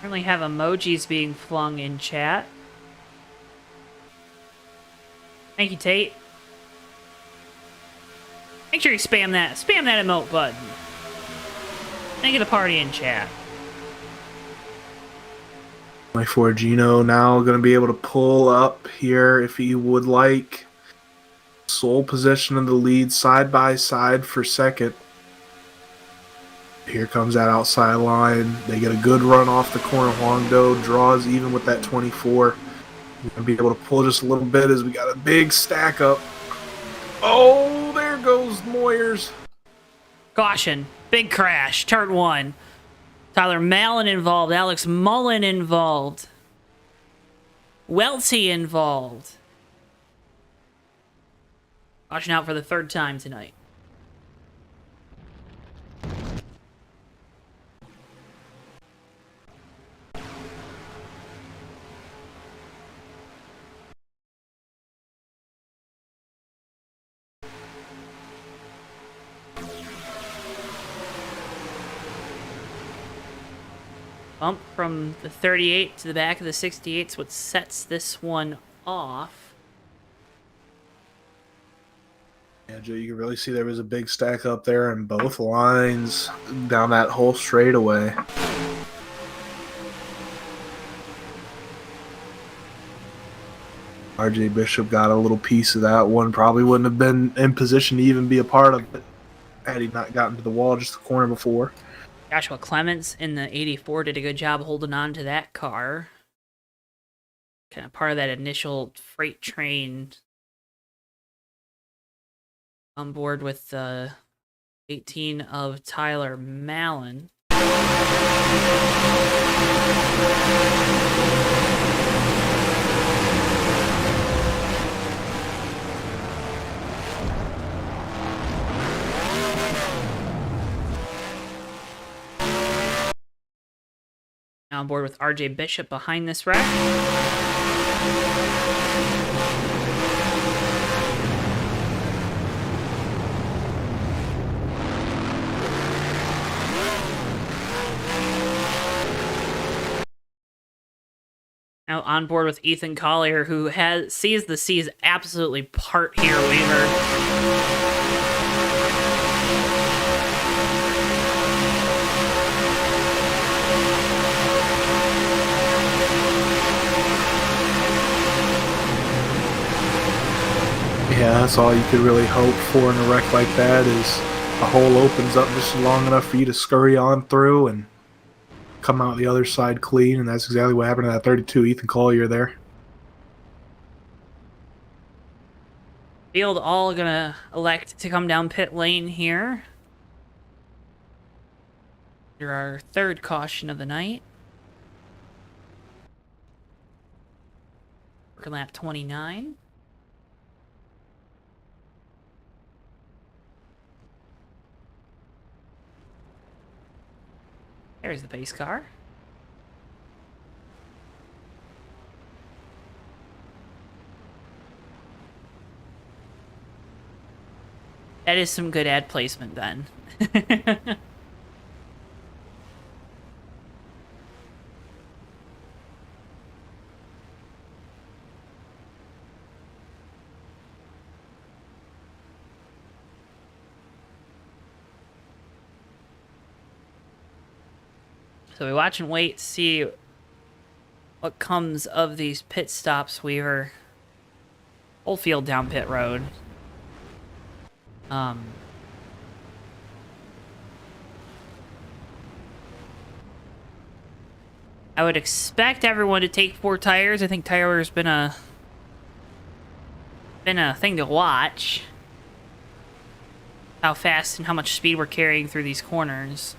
Currently have emojis being flung in chat. Thank you, Tate. Make sure you spam that emote button. And get a party in chat. 24 Gino now going to be able to pull up here if he would like. Sole possession of the lead, side by side for second. Here comes that outside line. They get a good run off the corner. Huangdo draws even with that 24. We're going to be able to pull just a little bit as we got a big stack up. Oh, there goes Moyers. Caution. Big crash. Turn 1. Tyler Mallon involved. Alex Mullen involved. Welty involved. Caution out for the 3rd time tonight. Bump from the 38 to the back of the 68 is what sets this one off. Yeah, Joe, you can really see there was a big stack up there in both lines down that whole straightaway. RJ Bishop got a little piece of that one. Probably wouldn't have been in position to even be a part of it had he not gotten to the wall just the corner before. Joshua Clements in the 84 did a good job holding on to that car. Kind of part of that initial freight train on board with the 18 of Tyler Mallon. Now on board with RJ Bishop behind this wreck. Now on board with Ethan Collier, who sees the seas absolutely part here, Weaver. Yeah, that's all you could really hope for in a wreck like that is a hole opens up just long enough for you to scurry on through and come out the other side clean, and that's exactly what happened to that 32 Ethan Collier there. Field all gonna elect to come down pit lane here. Under our 3rd caution of the night. Working lap 29. There's the pace car. That is some good ad placement then. So we watch and wait to see what comes of these pit stops, Weaver. Whole field down pit road. I would expect everyone to take 4 tires. I think tires been a thing to watch. How fast and how much speed we're carrying through these corners.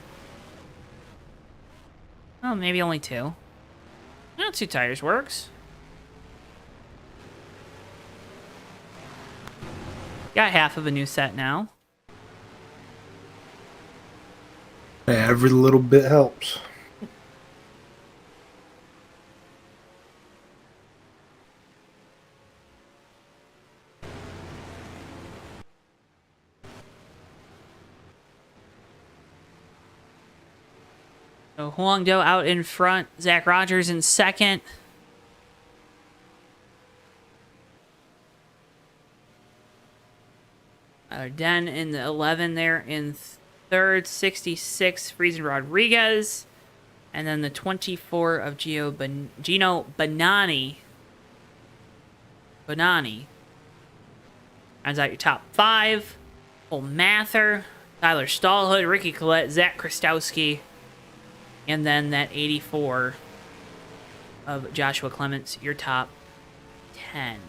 Oh, maybe only 2. Well, 2 tires works. Got half of a new set now. Every little bit helps. So Huangdo out in front, Zach Rogers in 2nd. Den in the 11 there in 3rd, 66 Friesen Rodriguez, and then the 24 of Gino Bonani. Rounds out your top 5. Cole Mather, Tyler Stallhood, Ricky Collette, Zach Krastowski, and then that 84 of Joshua Clements, your top 10.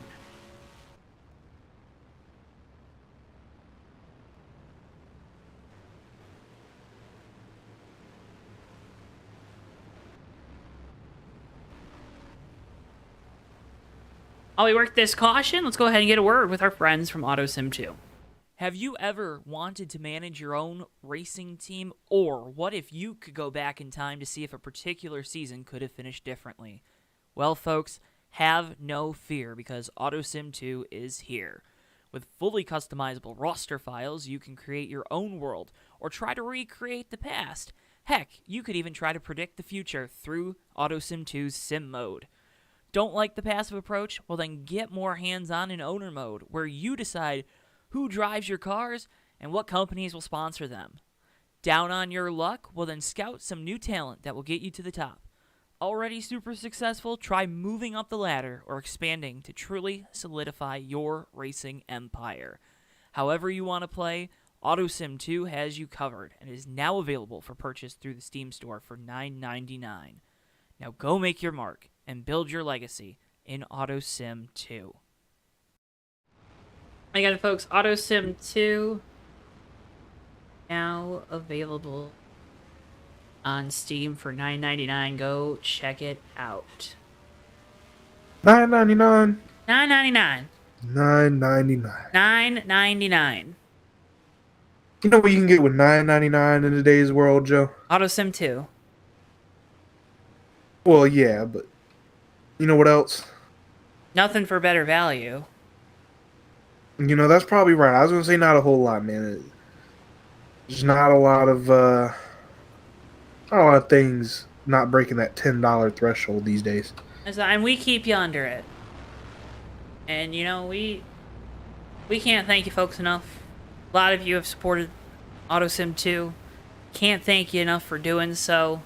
While we work this caution, let's go ahead and get a word with our friends from AutoSim 2. Have you ever wanted to manage your own racing team? Or what if you could go back in time to see if a particular season could have finished differently? Well, folks, have no fear because AutoSim 2 is here. With fully customizable roster files, you can create your own world or try to recreate the past. Heck, you could even try to predict the future through AutoSim 2's Sim mode. Don't like the passive approach? Well, then get more hands-on in owner mode, where you decide who drives your cars and what companies will sponsor them. Down on your luck? Well, then scout some new talent that will get you to the top. Already super successful? Try moving up the ladder or expanding to truly solidify your racing empire. However you want to play, AutoSim 2 has you covered and is now available for purchase through the Steam store for $9.99. Now go make your mark and build your legacy in AutoSim 2. Again, folks, AutoSim 2 now available on Steam for $9.99. Go check it out. $9.99. $9.99. $9.99. $9.99. You know what you can get with $9.99 in today's world, Joe? AutoSim 2. Well, yeah, but you know what else? Nothing for better value. You know, that's probably right. I was going to say not a whole lot, man. There's not a lot of things not breaking that $10 threshold these days. And we keep you under it. And, you know, we can't thank you folks enough. A lot of you have supported AutoSim 2. Can't thank you enough for doing so.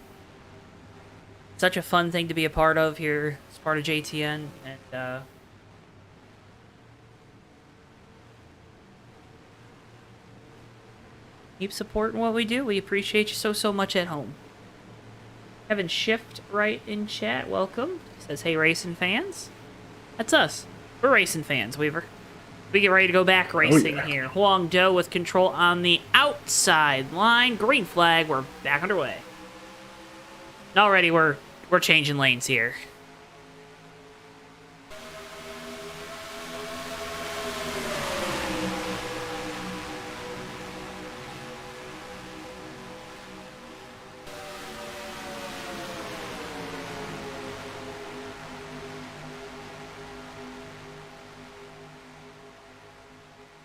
Such a fun thing to be a part of here as part of JTN. And, keep supporting what we do. We appreciate you so much at home. Kevin Shift right in chat. Welcome. Says, hey, racing fans. That's us. We're racing fans, Weaver. We get ready to go back racing here. Huang Do with control on the outside line. Green flag. We're back underway. Already we're changing lanes here.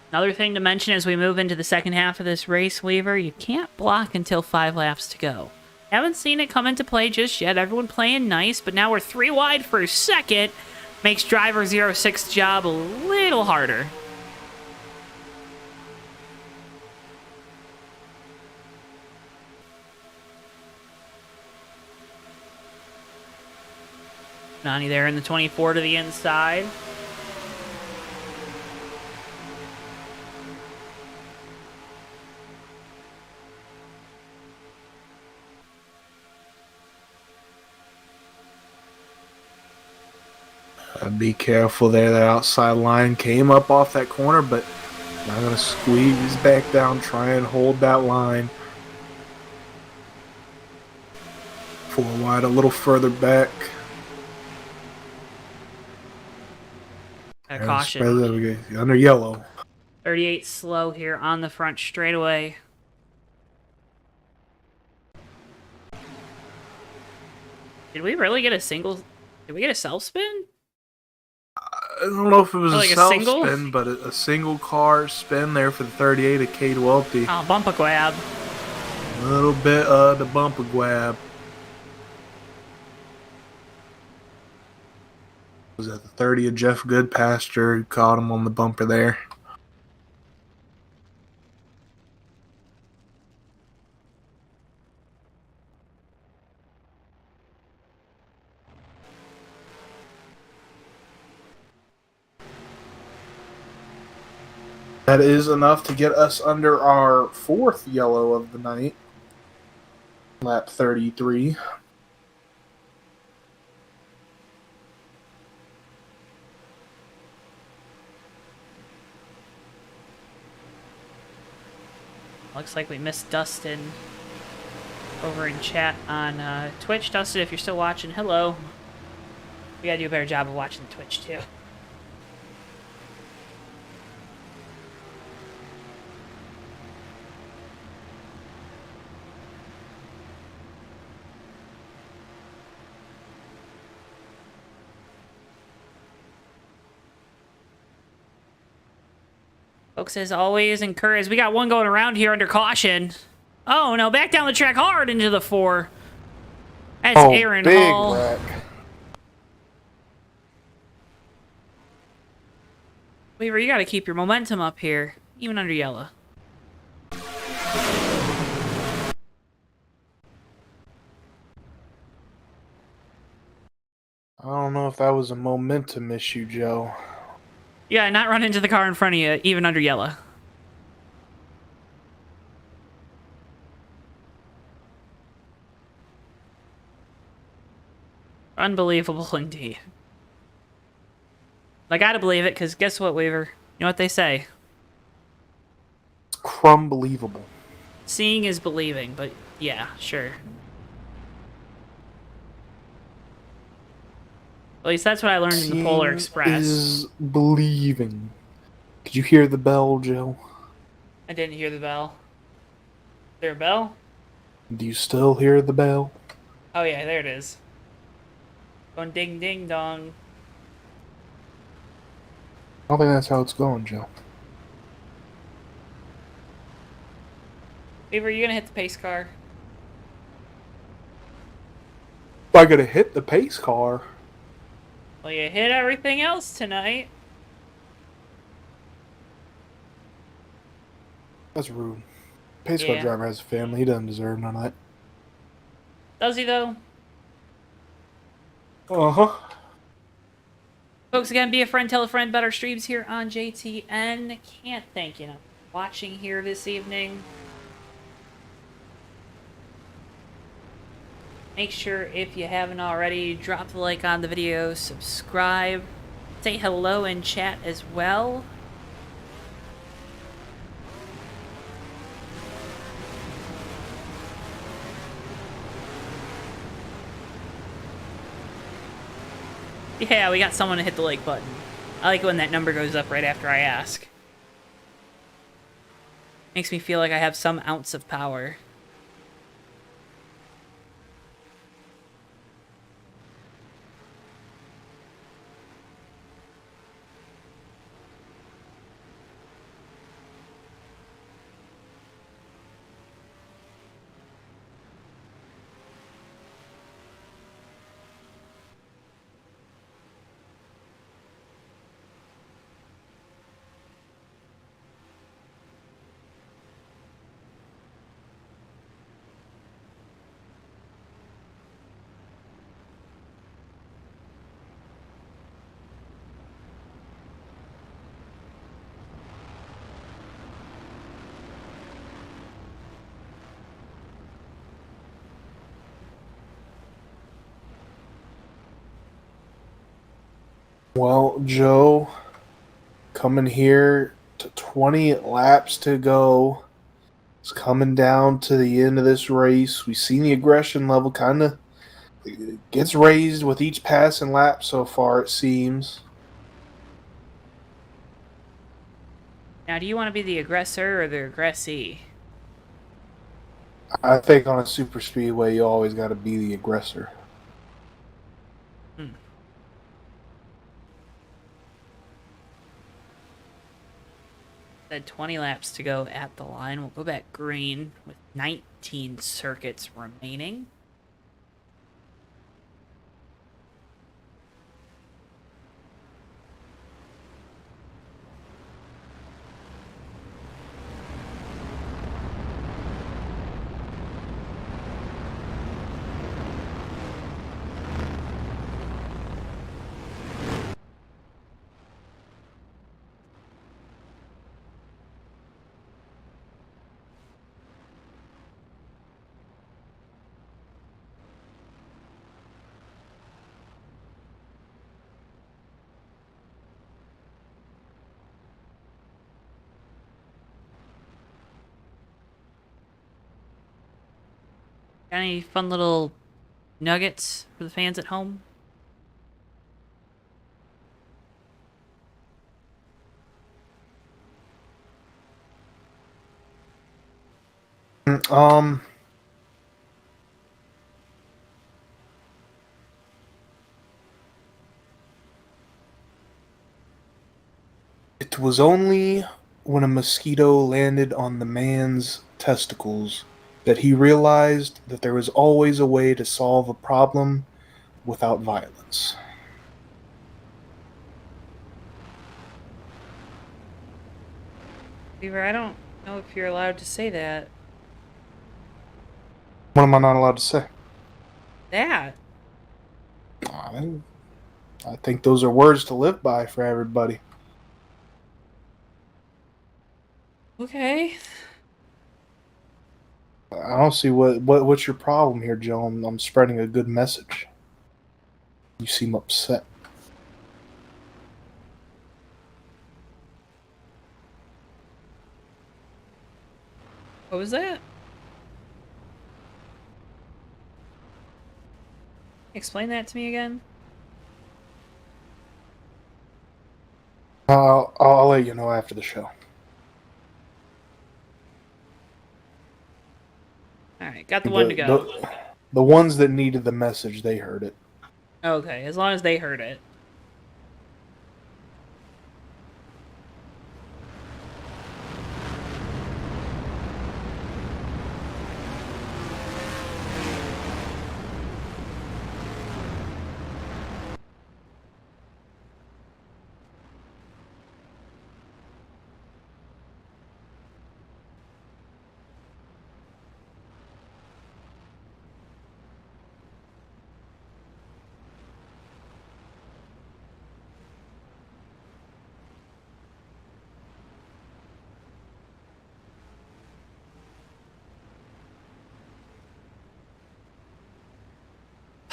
Another thing to mention as we move into the second half of this race, Weaver, you can't block until 5 laps to go. Haven't seen it come into play just yet. Everyone playing nice, but now we're 3 wide for second. Makes driver 06's job a little harder. Nani there in the 24 to the inside. Be careful there. That outside line came up off that corner, but not going to squeeze back down, try and hold that line. 4 wide, a little further back. A caution. Under yellow. 38 slow here on the front straightaway. Did we really get a single? Did we get a self spin? I don't know if it was like a self spin, but a single car spin there for the 38 of Cade Welty. Oh, bumper grab. A little bit of the bumper grab. Was that the 30 of Jeff Goodpasture who caught him on the bumper there? That is enough to get us under our 4th yellow of the night. Lap 33. Looks like we missed Dustin over in chat on Twitch. Dustin, if you're still watching, hello. We gotta do a better job of watching Twitch too. Folks, as always, encouraged. We got one going around here under caution. Oh, no, back down the track hard into the 4. That's Aaron big Hall. wreck. Weaver, you got to keep your momentum up here, even under yellow. I don't know if that was a momentum issue, Joe. Yeah, not run into the car in front of you, even under yellow. Unbelievable indeed. I gotta believe it, because guess what, Weaver? You know what they say? It's crumbelievable. Seeing is believing, but yeah, sure. At least that's what I learned in the Polar Express. Is believing. Did you hear the bell, Joe? I didn't hear the bell. Is there a bell? Do you still hear the bell? Oh yeah, there it is. Going ding ding dong. I don't think that's how it's going, Joe. Weaver, you gonna hit the pace car? If I gotta hit the pace car. Well, you hit everything else tonight. That's rude. Pace car Yeah. driver has a family. He doesn't deserve none of that. Does he, though? Uh-huh. Folks, again, be a friend, tell a friend about our streams here on JTN. Can't thank you enough for watching here this evening. Make sure, if you haven't already, drop the like on the video, subscribe, say hello in chat as well. Yeah, we got someone to hit the like button. I like it when that number goes up right after I ask. Makes me feel like I have some ounce of power. Well, Joe, coming here to 20 laps to go. It's coming down to the end of this race. We've seen the aggression level kind of gets raised with each passing lap so far, it seems. Now, do you want to be the aggressor or the aggressee? I think on a super speedway, you always got to be the aggressor. Said 20 laps to go at the line. We'll go back green with 19 circuits remaining. Got any fun little nuggets for the fans at home? Um, it was only when a mosquito landed on the man's testicles that he realized that there was always a way to solve a problem without violence. Weaver, I don't know if you're allowed to say that. What am I not allowed to say? That. I, I think those are words to live by for everybody. Okay. I don't see what's your problem here, Joe. I'm spreading a good message. You seem upset. What was that? Explain that to me again. I'll let you know after the show. Alright, got the one to go. The ones that needed the message, they heard it. Okay, as long as they heard it.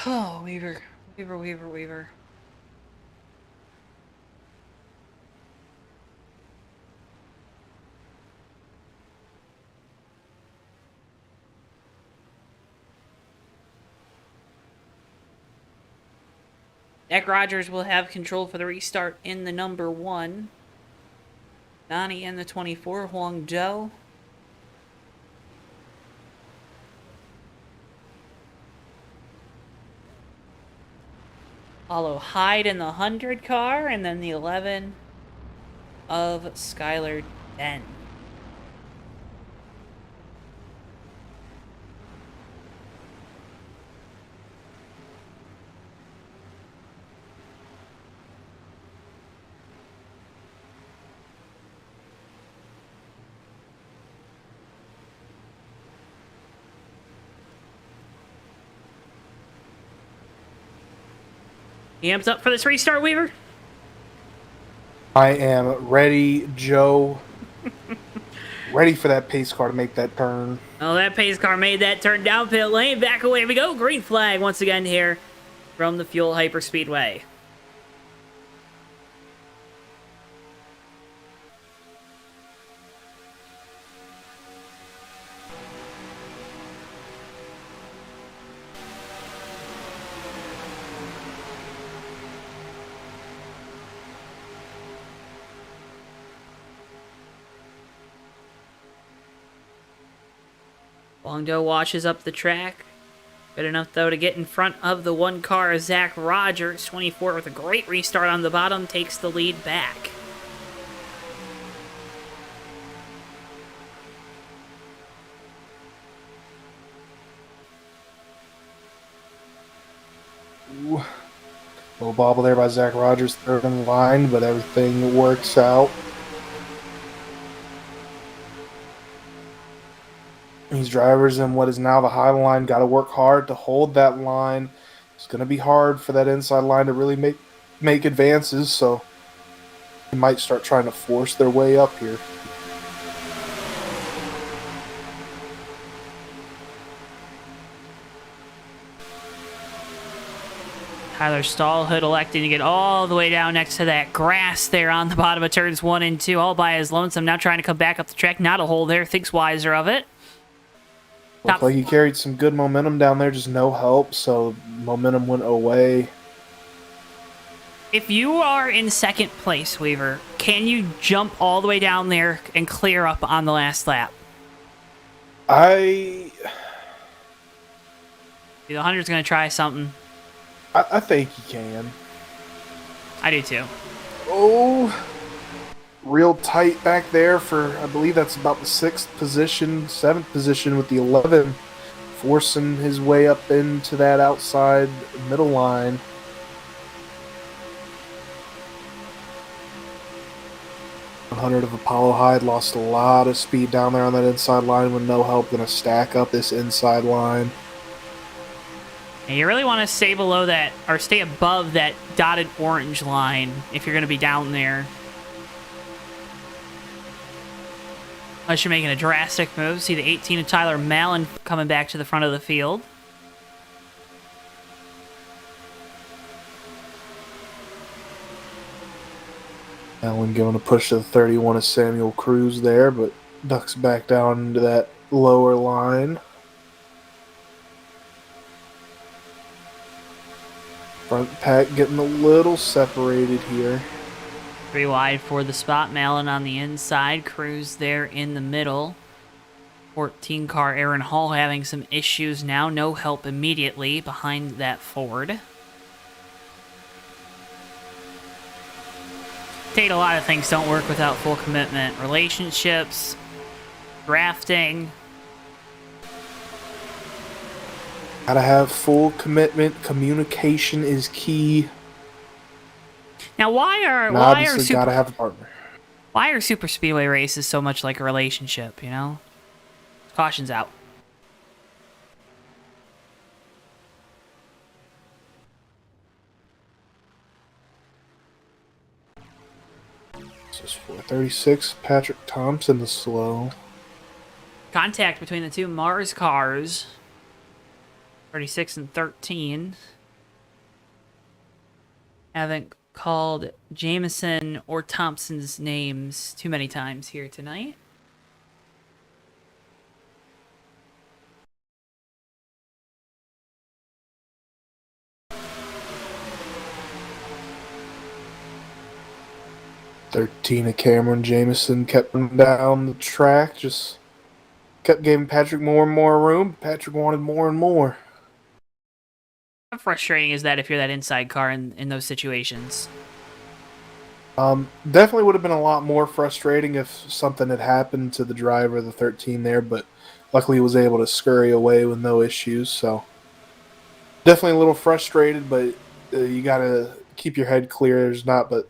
Oh, Weaver. Weaver. Zach Rogers will have control for the restart in the number 1. Donnie in the 24, Huang Zhou. Follow Hyde in the 100 car, and then the 11 of Skylar Den. You amped up for this restart, Weaver? I am ready, Joe. Ready for that pace car to make that turn. Oh, that pace car made that turn down pit lane. Back away we go. Green flag once again here from the Fuel Hyperspeedway. Longdo washes up the track. Good enough, though, to get in front of the one car. Zach Rogers, 24, with a great restart on the bottom, takes the lead back. Ooh. Little bobble there by Zach Rogers, third in line, but everything works out. These drivers in what is now the high line got to work hard to hold that line. It's going to be hard for that inside line to really make advances, so they might start trying to force their way up here. Tyler Stallhood electing to get all the way down next to that grass there on the bottom of turns 1 and 2, all by his lonesome. Now trying to come back up the track. Not a hole there. Thinks wiser of it. Looked like he carried some good momentum down there, just no help, so momentum went away. If you are in second place, Weaver, can you jump all the way down there and clear up on the last lap? The Hunter's going to try something. I think he can. I do too. Oh, real tight back there for, I believe that's about the 6th position, 7th position with the 11, forcing his way up into that outside middle line. Hunter of Apollo Hyde lost a lot of speed down there on that inside line with no help. Gonna stack up this inside line. And you really want to stay below that, or stay above that dotted orange line if you're going to be down there. Unless you're making a drastic move. See the 18 of Tyler Mallon coming back to the front of the field. Allen going to push to the 31 of Samuel Cruz there, but ducks back down into that lower line. Front pack getting a little separated here. 3 wide for the spot. Mallon on the inside. Cruz there in the middle. 14 car Aaron Hall having some issues now. No help immediately behind that Ford. Tate, a lot of things don't work without full commitment. Relationships, drafting. Gotta have full commitment. Communication is key. Now, why are Gotta have a partner. why are super speedway races so much like a relationship? You know, caution's out. This is 436. Patrick Thompson the slow. Contact between the two Mars cars. 36 and 13. Haven't called Jameson or Thompson's names too many times here tonight. Of Cameron Jameson kept him down the track, just kept giving Patrick more and more room. Patrick wanted more and more. How frustrating is that if you're that inside car in those situations? Definitely would have been a lot more frustrating if something had happened to the driver, the 13 there, but luckily he was able to scurry away with no issues, so definitely a little frustrated, but you gotta keep your head clear. There's not but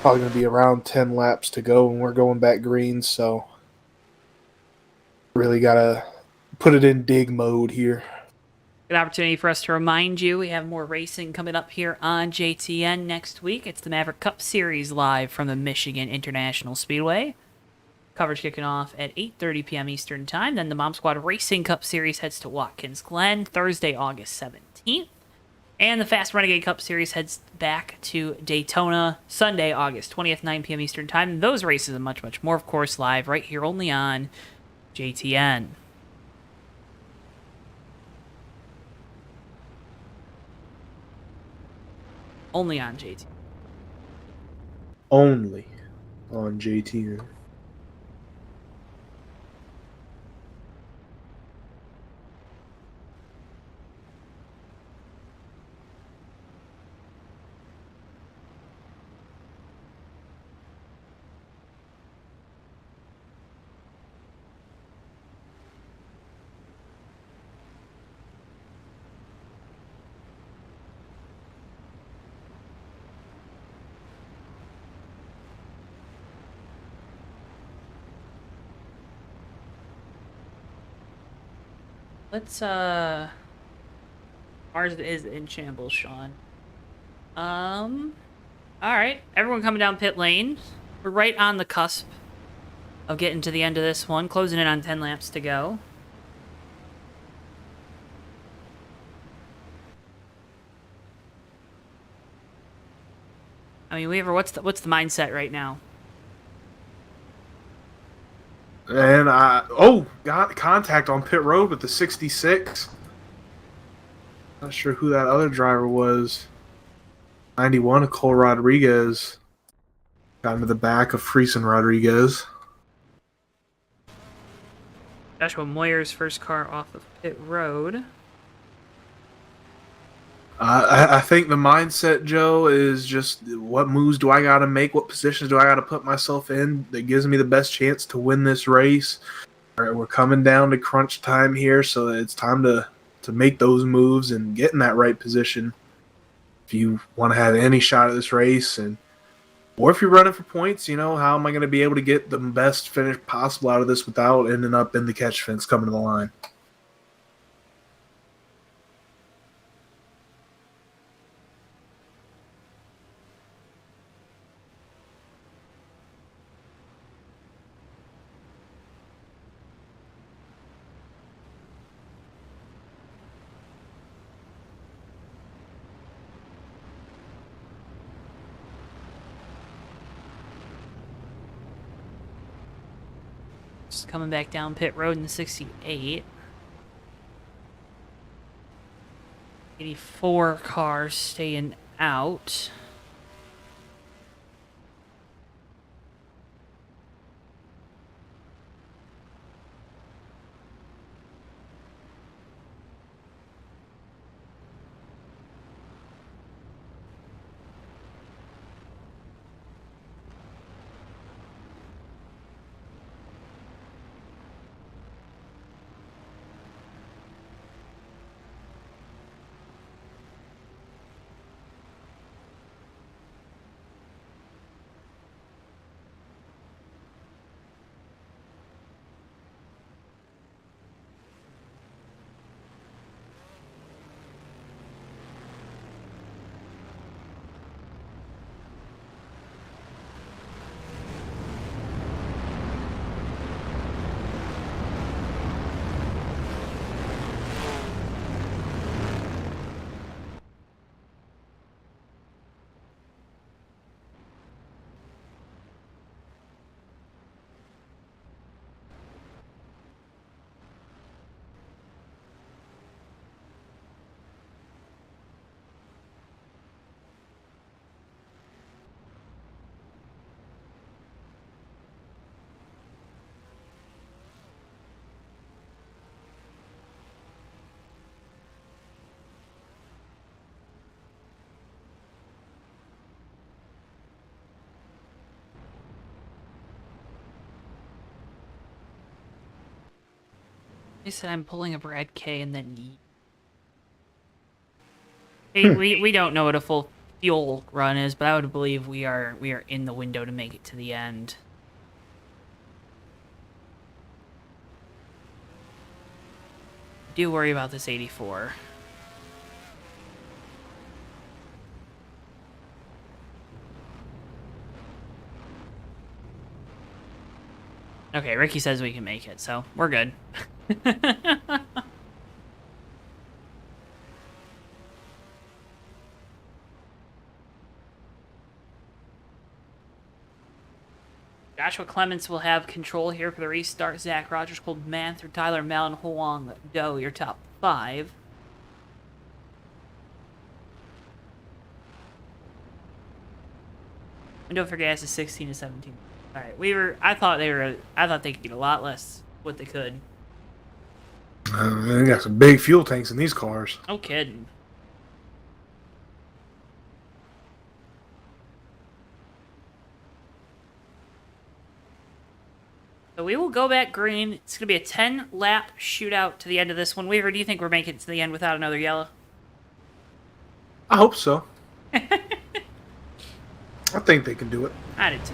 probably going to be around 10 laps to go when we're going back green, so really got to put it in dig mode here. Good opportunity for us to remind you we have more racing coming up here on JTN next week. It's the Maverick Cup Series live from the Michigan International Speedway. Coverage kicking off at 8:30 p.m. Eastern Time. Then the Mom Squad Racing Cup Series heads to Watkins Glen Thursday, August 17th. And the Fast Renegade Cup Series heads back to Daytona Sunday, August 20th, 9 p.m. Eastern Time. And those races and much, much more, of course, live right here only on JTN. Only on JTN. Only on JTN. Let's, Mars is in shambles, Sean. Alright. Everyone coming down pit lane. We're right on the cusp of getting to the end of this one. Closing in on 10 laps to go. I mean, Weaver, what's the mindset right now? And got contact on pit road with the 66. Not sure who that other driver was. 91, Cole Rodriguez. Got into the back of Friesen Rodriguez. Joshua Moyer's first car off of pit road. I think the mindset, Joe, is just what moves do I got to make? What positions do I got to put myself in that gives me the best chance to win this race? All right, we're coming down to crunch time here, so it's time to make those moves and get in that right position if you want to have any shot at this race. Or if you're running for points, how am I going to be able to get the best finish possible out of this without ending up in the catch fence coming to the line? Just coming back down pit road in the 68. 84 cars staying out. They said I'm pulling a Brad K and then we don't know what a full fuel run is, but I would believe we are in the window to make it to the end. Do worry about this 84. Okay, Ricky says we can make it, so we're good. Joshua Clements will have control here for the restart. Zach Rogers, Cold Manther, Tyler Mellon, Huang Do, your top 5. Window for gas is 16 to 17. All right, I thought they could get a lot less what they could. They got some big fuel tanks in these cars. No kidding. So we will go back green. It's going to be a 10-lap shootout to the end of this one. Weaver, do you think we're making it to the end without another yellow? I hope so. I think they can do it. I did too.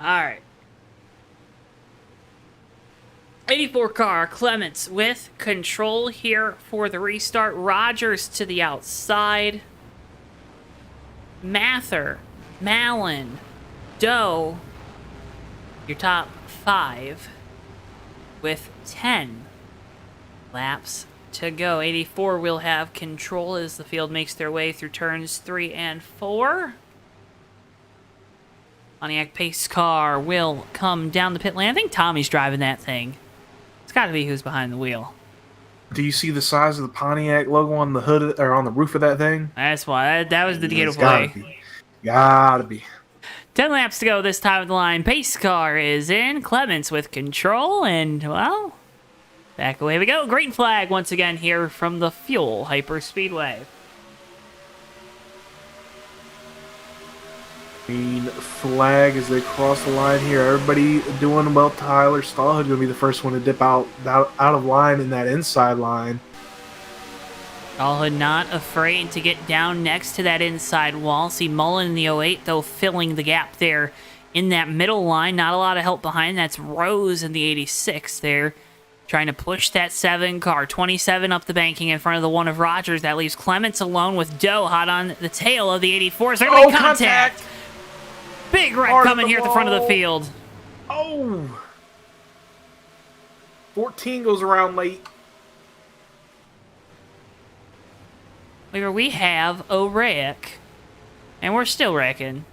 All right. 84 car, Clements with control here for the restart. Rogers to the outside. Mather, Malin, Doe, your top 5 with 10 laps to go. 84 will have control as the field makes their way through turns 3 and 4. Pontiac pace car will come down the pit lane. I think Tommy's driving that thing. It's got to be who's behind the wheel. Do you see the size of the Pontiac logo on the hood or on the roof of that thing? That's why. That was the It's gotta giveaway. be. Gotta be. 10 laps to go this time of the line. Pace car is in. Clements with control. And, well, back away we go. Green flag once again here from the FUEL Hyperspeedway. Green flag as they cross the line here. Everybody doing well. Tyler Stallhood going to be the first one to dip out of line in that inside line. Stallhood not afraid to get down next to that inside wall. See Mullen in the 08, though, filling the gap there in that middle line. Not a lot of help behind. That's Rose in the 86 there, trying to push that 7 car. 27 up the banking in front of the one of Rogers. That leaves Clements alone with Doe hot on the tail of the 84s. They're going to make contact. Big wreck coming here at the front of the field. Oh! 14 goes around late. We have a wreck, and we're still wrecking.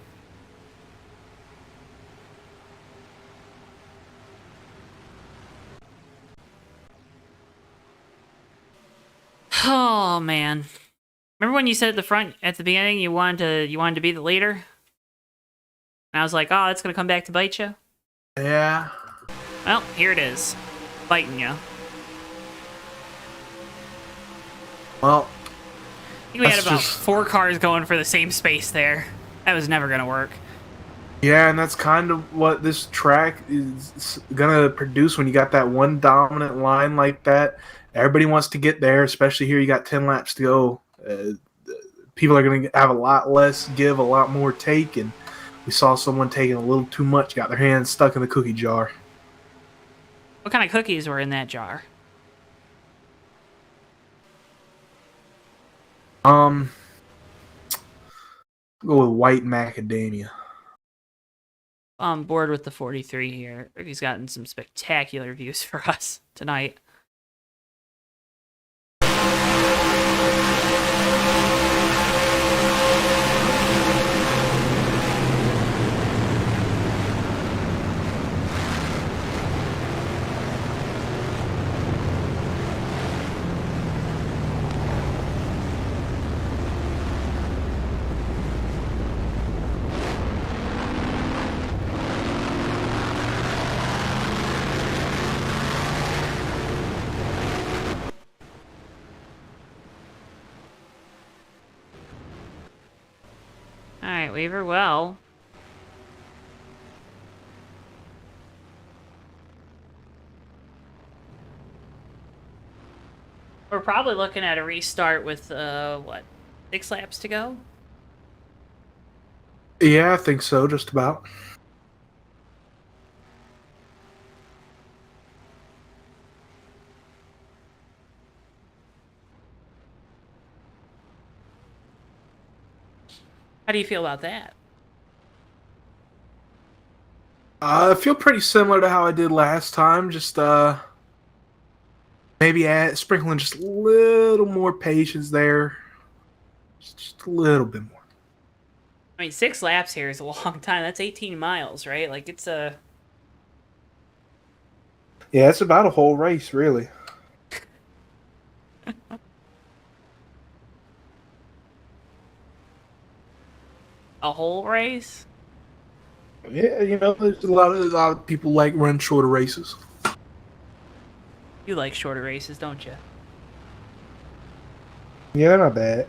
Oh man! Remember when you said at the front at the beginning you wanted to be the leader? And I was like, oh, it's gonna come back to bite you. Yeah. Well, here it is, biting you. Well, I think we had about 4 cars going for the same space there. That was never gonna work. yeah, and that's kind of what this track is gonna produce when you got that one dominant line like that. Everybody wants to get there, especially here. You got 10 laps to go. People are gonna have a lot less give, a lot more take, and we saw someone taking a little too much, got their hands stuck in the cookie jar. What kind of cookies were in that jar? Go with white macadamia. On board with the 43 here. He's gotten some spectacular views for us tonight. Alright, Weaver, well. We're probably looking at a restart with, what, 6 laps to go? Yeah, I think so, just about. How do you feel about that? I feel pretty similar to how I did last time. Just maybe sprinkling just a little more patience there. Just a little bit more. I mean, 6 laps here is a long time. That's 18 miles, right? Like, it's a... Yeah, it's about a whole race, really. A whole race? Yeah, you know, there's a lot of people like run shorter races. You like shorter races, don't you? Yeah, they're not bad.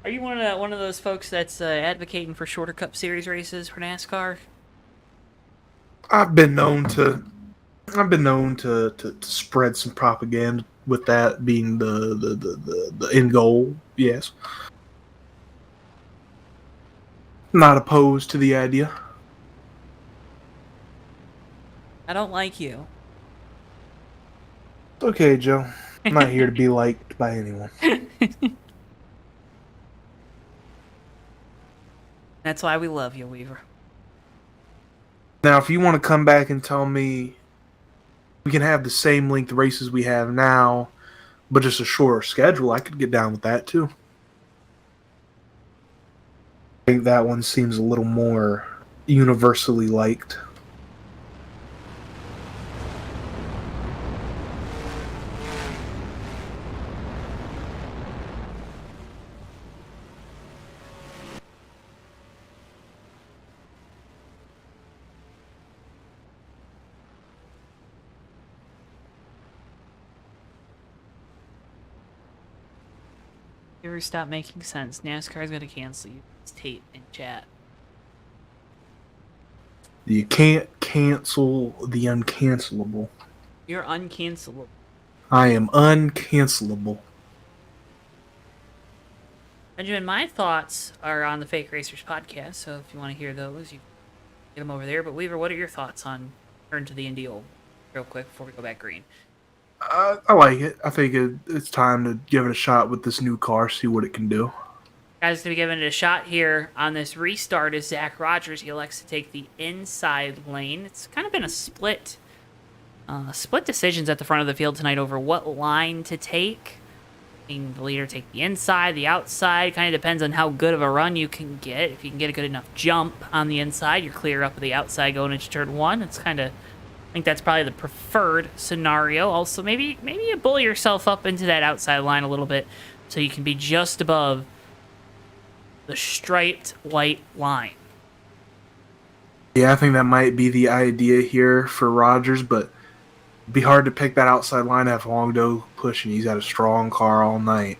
Are you one of those folks that's advocating for shorter Cup Series races for NASCAR? I've been known to spread some propaganda with that being the end goal, yes. Not opposed to the idea. I don't like you. It's okay, Joe. I'm not here to be liked by anyone. That's why we love you, Weaver. Now, if you want to come back and tell me we can have the same length races we have now, but just a shorter schedule, I could get down with that too. I think that one seems a little more universally liked. You ever stop making sense? NASCAR's gonna cancel you. It's Tate in chat. You can't cancel the uncancelable. You're uncancelable. I am uncancelable. Benjamin, my thoughts are on the Fake Racers podcast, so if you want to hear those, you get them over there. But Weaver, what are your thoughts on Turn to the Indy Oval, real quick, before we go back green? I like it. I think it's time to give it a shot with this new car, see what it can do. Guys, to be giving it a shot here on this restart is Zach Rogers. He elects to take the inside lane. It's kind of been a split decisions at the front of the field tonight over what line to take. I mean, the leader take the inside, the outside. Kind of depends on how good of a run you can get. If you can get a good enough jump on the inside, you're clear up of the outside going into turn one. It's kind of, I think that's probably the preferred scenario. Also, maybe you bully yourself up into that outside line a little bit so you can be just above the striped white line. Yeah, I think that might be the idea here for Rogers, but it'd be hard to pick that outside line after Longdo pushing. He's had a strong car all night.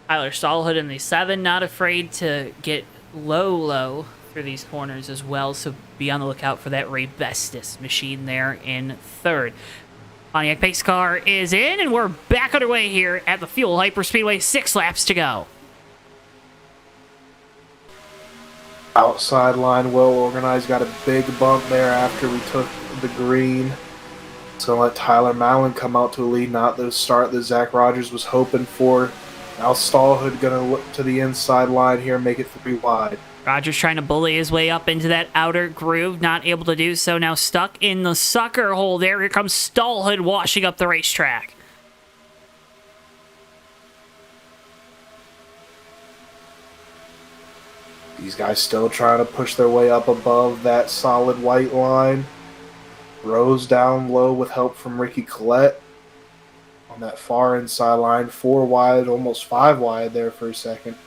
Tyler Stallhood in the 7, not afraid to get low through these corners as well, so be on the lookout for that Ray Bestis machine there in third. Pontiac pace car is in, and we're back underway here at the Fuel Hyperspeedway. 6 laps to go. Outside line, well organized. Got a big bump there after we took the green. It's going to let Tyler Mallon come out to a lead, not the start that Zach Rogers was hoping for. Now Stallhood going to look to the inside line here and make it 3 wide. Rogers trying to bully his way up into that outer groove, not able to do so. Now stuck in the sucker hole there. Here comes Stallhood washing up the racetrack. These guys still trying to push their way up above that solid white line. Rose down low with help from Ricky Collette on that far inside line. 4 wide, almost 5 wide there for a second.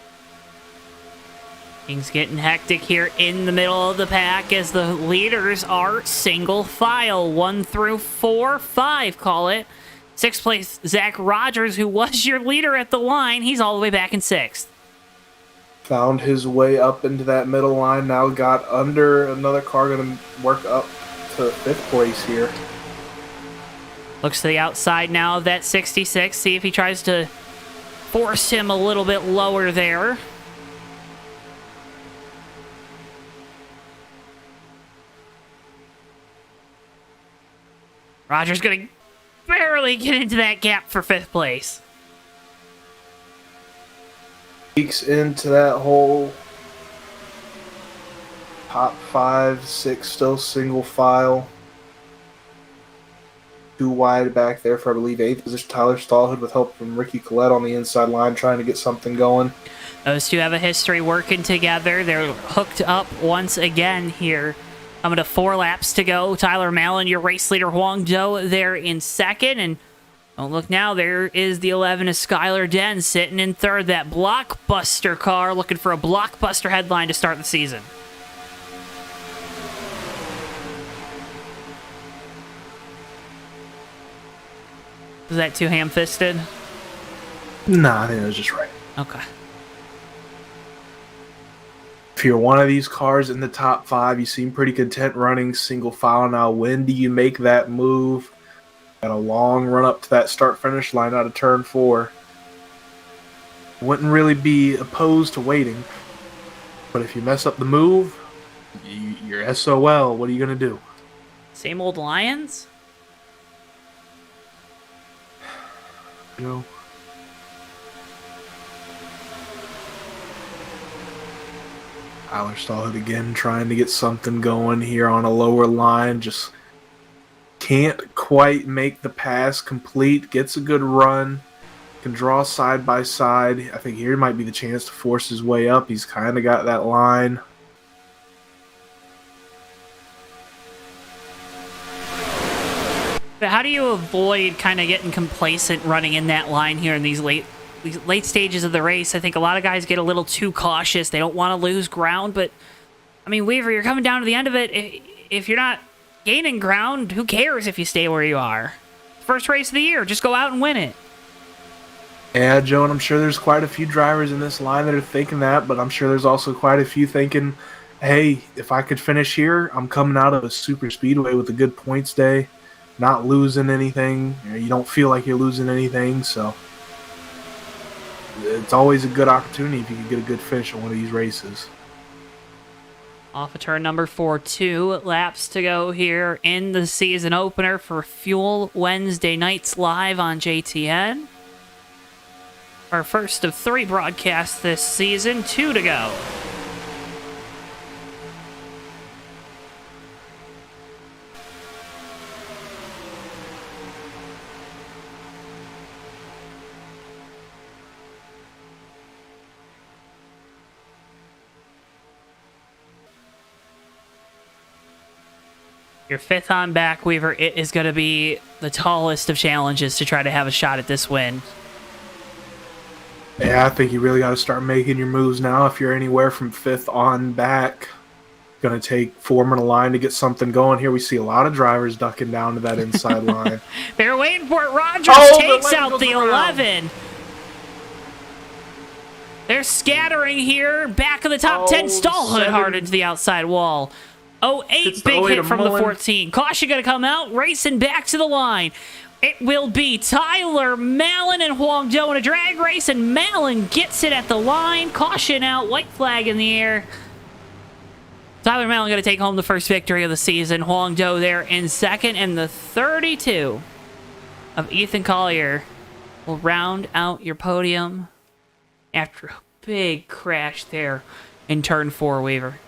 Things getting hectic here in the middle of the pack as the leaders are single file. 1 through 4, 5 call it. 6th place, Zach Rogers, who was your leader at the line. He's all the way back in 6th. Found his way up into that middle line. Now got under another car. Going to work up to 5th place here. Looks to the outside now of that 66. See if he tries to force him a little bit lower there. Rogers going to barely get into that gap for 5th place. Peeks into that hole. Top 5, 6 still single file. 2 wide back there for, I believe, 8th position. Tyler Stallhood with help from Ricky Collette on the inside line trying to get something going. Those two have a history working together. They're hooked up once again here. Coming to 4 laps to go. Tyler Mallon, your race leader, Huang Do there in 2nd. And don't look now, there is the 11 of Skylar Den sitting in 3rd. That blockbuster car looking for a blockbuster headline to start the season. Was that too ham-fisted? Nah, I think it was just right. Okay. If you're one of these cars in the top 5, you seem pretty content running single file now. When do you make that move? Got a long run up to that start-finish line out of turn 4. Wouldn't really be opposed to waiting, but if you mess up the move, you're SOL. What are you going to do? Same old Lions? You know? Tyler Stallhead again trying to get something going here on a lower line. Just can't quite make the pass complete. Gets a good run. Can draw side by side. I think here might be the chance to force his way up. He's kind of got that line. But how do you avoid kind of getting complacent running in that line here in these late stages of the race? I think a lot of guys get a little too cautious. They don't want to lose ground, but I mean, Weaver, you're coming down to the end of it. If you're not gaining ground, who cares if you stay where you are? First race of the year, just go out and win it. Yeah, Joe, and I'm sure there's quite a few drivers in this line that are thinking that, but I'm sure there's also quite a few thinking, hey, if I could finish here, I'm coming out of a super speedway with a good points day, not losing anything. You don't feel like you're losing anything, so it's always a good opportunity if you can get a good finish on one of these races. Off of turn number 4, 2 laps to go here in the season opener for Fuel Wednesday nights live on JTN. Our first of 3 broadcasts this season, 2 to go. Your 5th on back, Weaver. It is going to be the tallest of challenges to try to have a shot at this win. Yeah, I think you really got to start making your moves now. If you're anywhere from 5th on back, going to take Foreman a line to get something going here. We see a lot of drivers ducking down to that inside line. They're waiting for it. Rogers takes out the 11. They're scattering here. Back of the top 10. Stallhood hard into the outside wall. 08 big hit from the 14. Caution going to come out. Racing back to the line. It will be Tyler Mallon and Huang Do in a drag race, and Mallon gets it at the line. Caution out, white flag in the air. Tyler Mallon going to take home the first victory of the season. Huang Do there in second, and the 32 of Ethan Collier will round out your podium after a big crash there in turn 4, Weaver.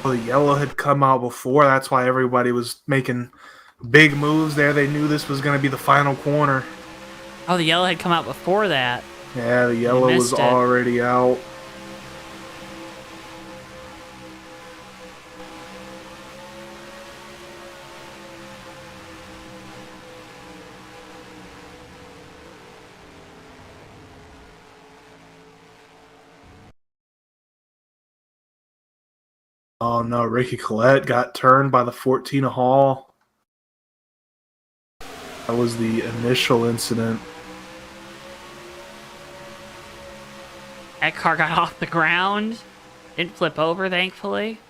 Well, the yellow had come out before. That's why everybody was making big moves there. They knew this was going to be the final corner. Oh, the yellow had come out before that. Yeah, the yellow was already out. Oh no, Ricky Collette got turned by the 14 Hall. That was the initial incident. That car got off the ground. Didn't flip over, thankfully.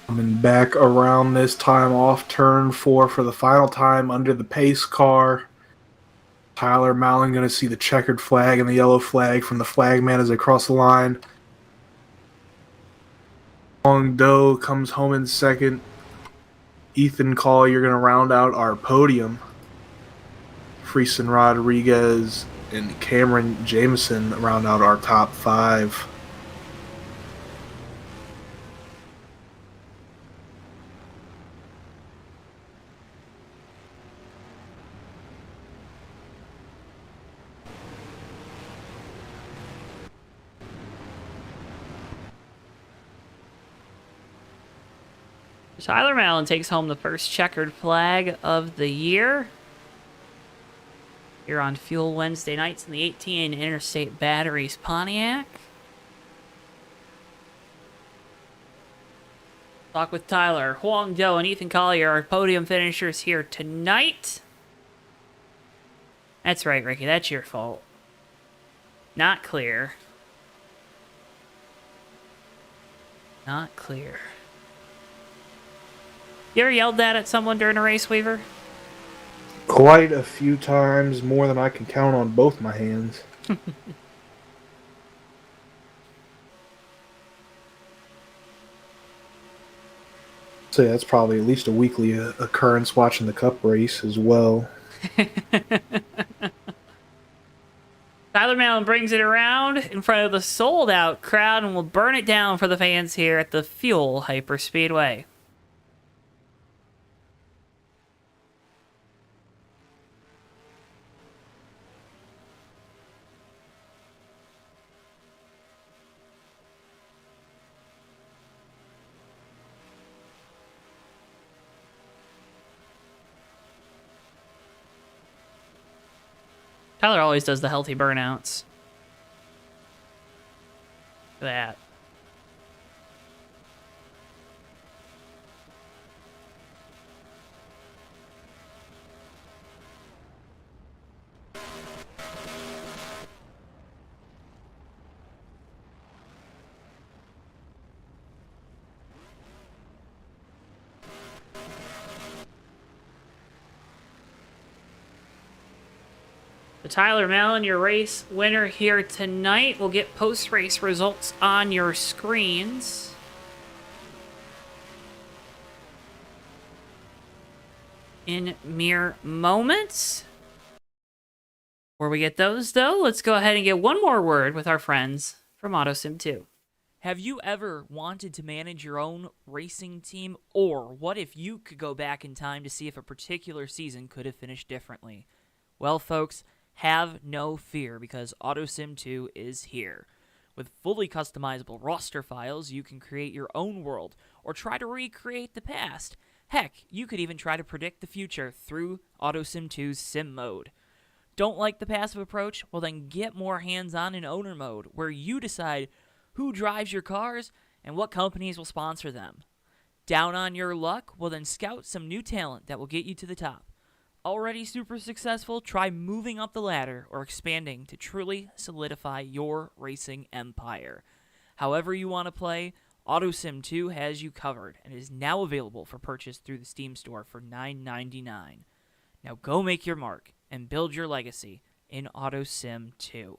Coming back around this time off turn 4 for the final time under the pace car. Tyler Mallon going to see the checkered flag and the yellow flag from the flagman as they cross the line. Huang Do comes home in second. Ethan Collier going to round out our podium. Friesen Rodriguez and Cameron Jameson round out our top 5. Tyler Mallon takes home the first checkered flag of the year. Here on Fuel Wednesday nights in the 18 Interstate Batteries Pontiac. Talk with Tyler, Huang Do, and Ethan Collier, our podium finishers here tonight. That's right, Ricky. That's your fault. Not clear. Not clear. You ever yelled that at someone during a race, Weaver? Quite a few times, more than I can count on both my hands. So yeah, that's probably at least a weekly occurrence watching the Cup race as well. Tyler Mallon brings it around in front of the sold-out crowd and will burn it down for the fans here at the FUEL Hyperspeedway. Tyler always does the healthy burnouts. Look at that. So Tyler Mallon, your race winner here tonight. We'll get post-race results on your screens. In mere moments. Before we get those, though, let's go ahead and get one more word with our friends from AutoSim 2. Have you ever wanted to manage your own racing team? Or what if you could go back in time to see if a particular season could have finished differently? Well, folks, have no fear because AutoSim 2 is here. With fully customizable roster files, you can create your own world or try to recreate the past. Heck, you could even try to predict the future through AutoSim 2's Sim Mode. Don't like the passive approach? Well, then get more hands-on in owner mode, where you decide who drives your cars and what companies will sponsor them. Down on your luck? Well, then scout some new talent that will get you to the top. Already super successful? Try moving up the ladder or expanding to truly solidify your racing empire. However you want to play, AutoSim 2 has you covered and is now available for purchase through the Steam store for $9.99. Now go make your mark and build your legacy in AutoSim 2.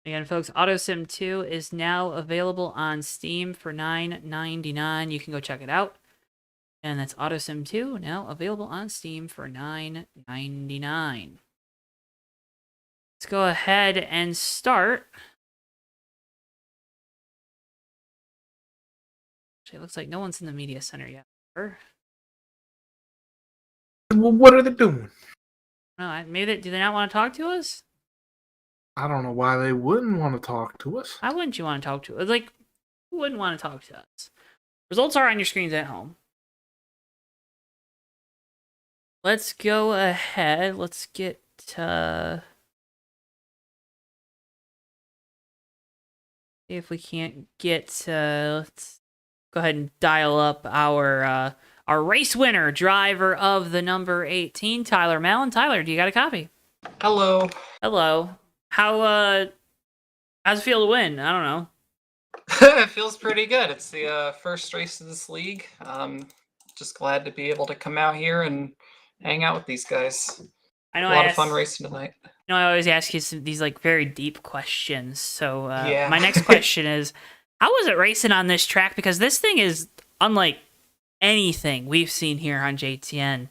Again, folks, AutoSim 2 is now available on Steam for $9.99. You can go check it out. And that's AutoSim 2, now available on Steam for $9.99. Let's go ahead and start. Actually, it looks like no one's in the media center yet. Well, what are they doing? No, maybe do they not want to talk to us? I don't know why they wouldn't want to talk to us. Why wouldn't you want to talk to us? Like, who wouldn't want to talk to us? Results are on your screens at home. Let's go ahead. Let's get see if we can't get let's go ahead and dial up our race winner, driver of the number 18, Tyler Mallon. Tyler, do you got a copy? Hello. Hello. How's it feel to win? I don't know. It feels pretty good. It's the first race of this league. Just glad to be able to come out here and hang out with these guys. I know a lot of fun racing tonight. You know, I always ask you these like very deep questions. So Yeah. My next question is, how was it racing on this track? Because this thing is unlike anything we've seen here on JTN.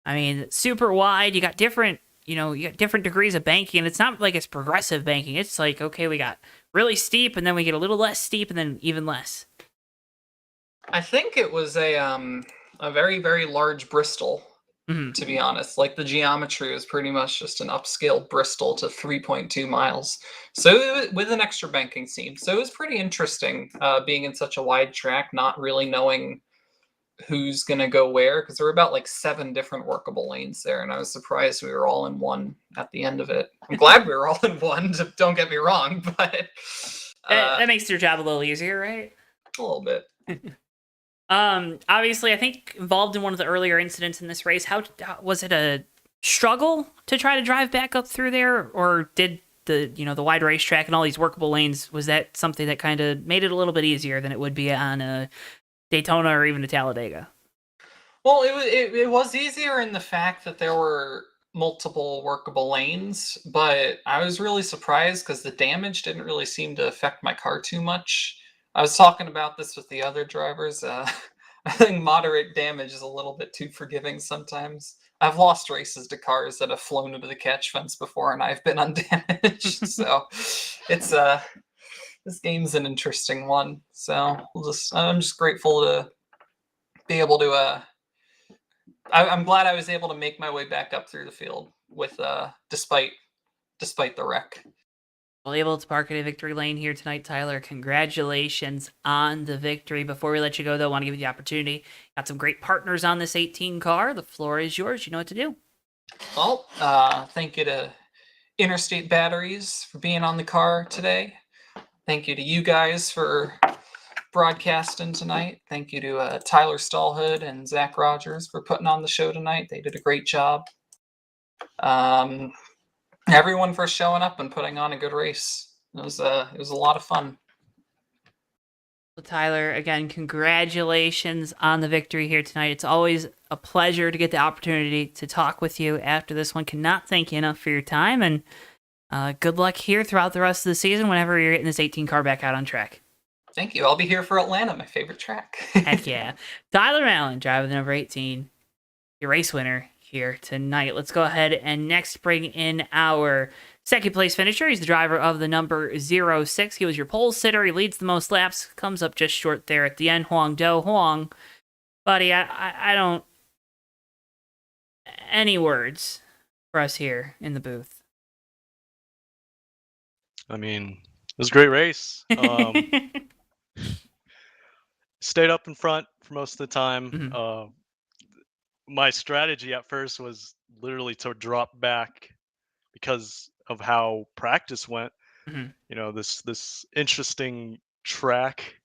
I mean, it's super wide. You got different degrees of banking, and it's not like it's progressive banking. It's like, okay, we got really steep, and then we get a little less steep, and then even less. I think it was a very, very large Bristol, to be honest. Like, the geometry was pretty much just an upscale Bristol to 3.2 miles. So with an extra banking seam. So it was pretty interesting being in such a wide track, not really knowing who's going to go where, because there were about like 7 different workable lanes there, and I was surprised we were all in one at the end of it. I'm glad we were all in one, don't get me wrong, but that makes your job a little easier, right? A little bit. Obviously, I think involved in one of the earlier incidents in this race. How was it a struggle to try to drive back up through there, or did the wide racetrack and all these workable lanes, was that something that kind of made it a little bit easier than it would be on a Daytona or even a Talladega? Well, it was easier in the fact that there were multiple workable lanes, but I was really surprised because the damage didn't really seem to affect my car too much. I was talking about this with the other drivers. I think moderate damage is a little bit too forgiving sometimes. I've lost races to cars that have flown into the catch fence before, and I've been undamaged. So it's this game's an interesting one. So I'm just grateful to be able to I'm glad I was able to make my way back up through the field with despite the wreck. Well, able to park at a victory lane here tonight, Tyler. Congratulations on the victory. Before we let you go, though, I want to give you the opportunity. Got some great partners on this 18 car. The floor is yours. You know what to do. Well, thank you to Interstate Batteries for being on the car today. Thank you to you guys for broadcasting tonight. Thank you to Tyler Stallhood and Zach Rogers for putting on the show tonight. They did a great job. Everyone for showing up and putting on a good race. It was a lot of fun. Well, Tyler, again, congratulations on the victory here tonight. It's always a pleasure to get the opportunity to talk with you after this one. Cannot thank you enough for your time, and good luck here throughout the rest of the season whenever you're getting this 18 car back out on track. Thank you. I'll be here for Atlanta, my favorite track. Heck yeah. Tyler Allen, driver the number 18, your race winner here tonight. Let's go ahead and next bring in our second place finisher. He's the driver of the number 06. He was your pole sitter. He leads the most laps. Comes up just short there at the end. Huang Do. Huang, buddy, I don't... Any words for us here in the booth? I mean, it was a great race. Stayed up in front for most of the time. Mhm. My strategy at first was literally to drop back because of how practice went. Mhm. You know, this interesting track.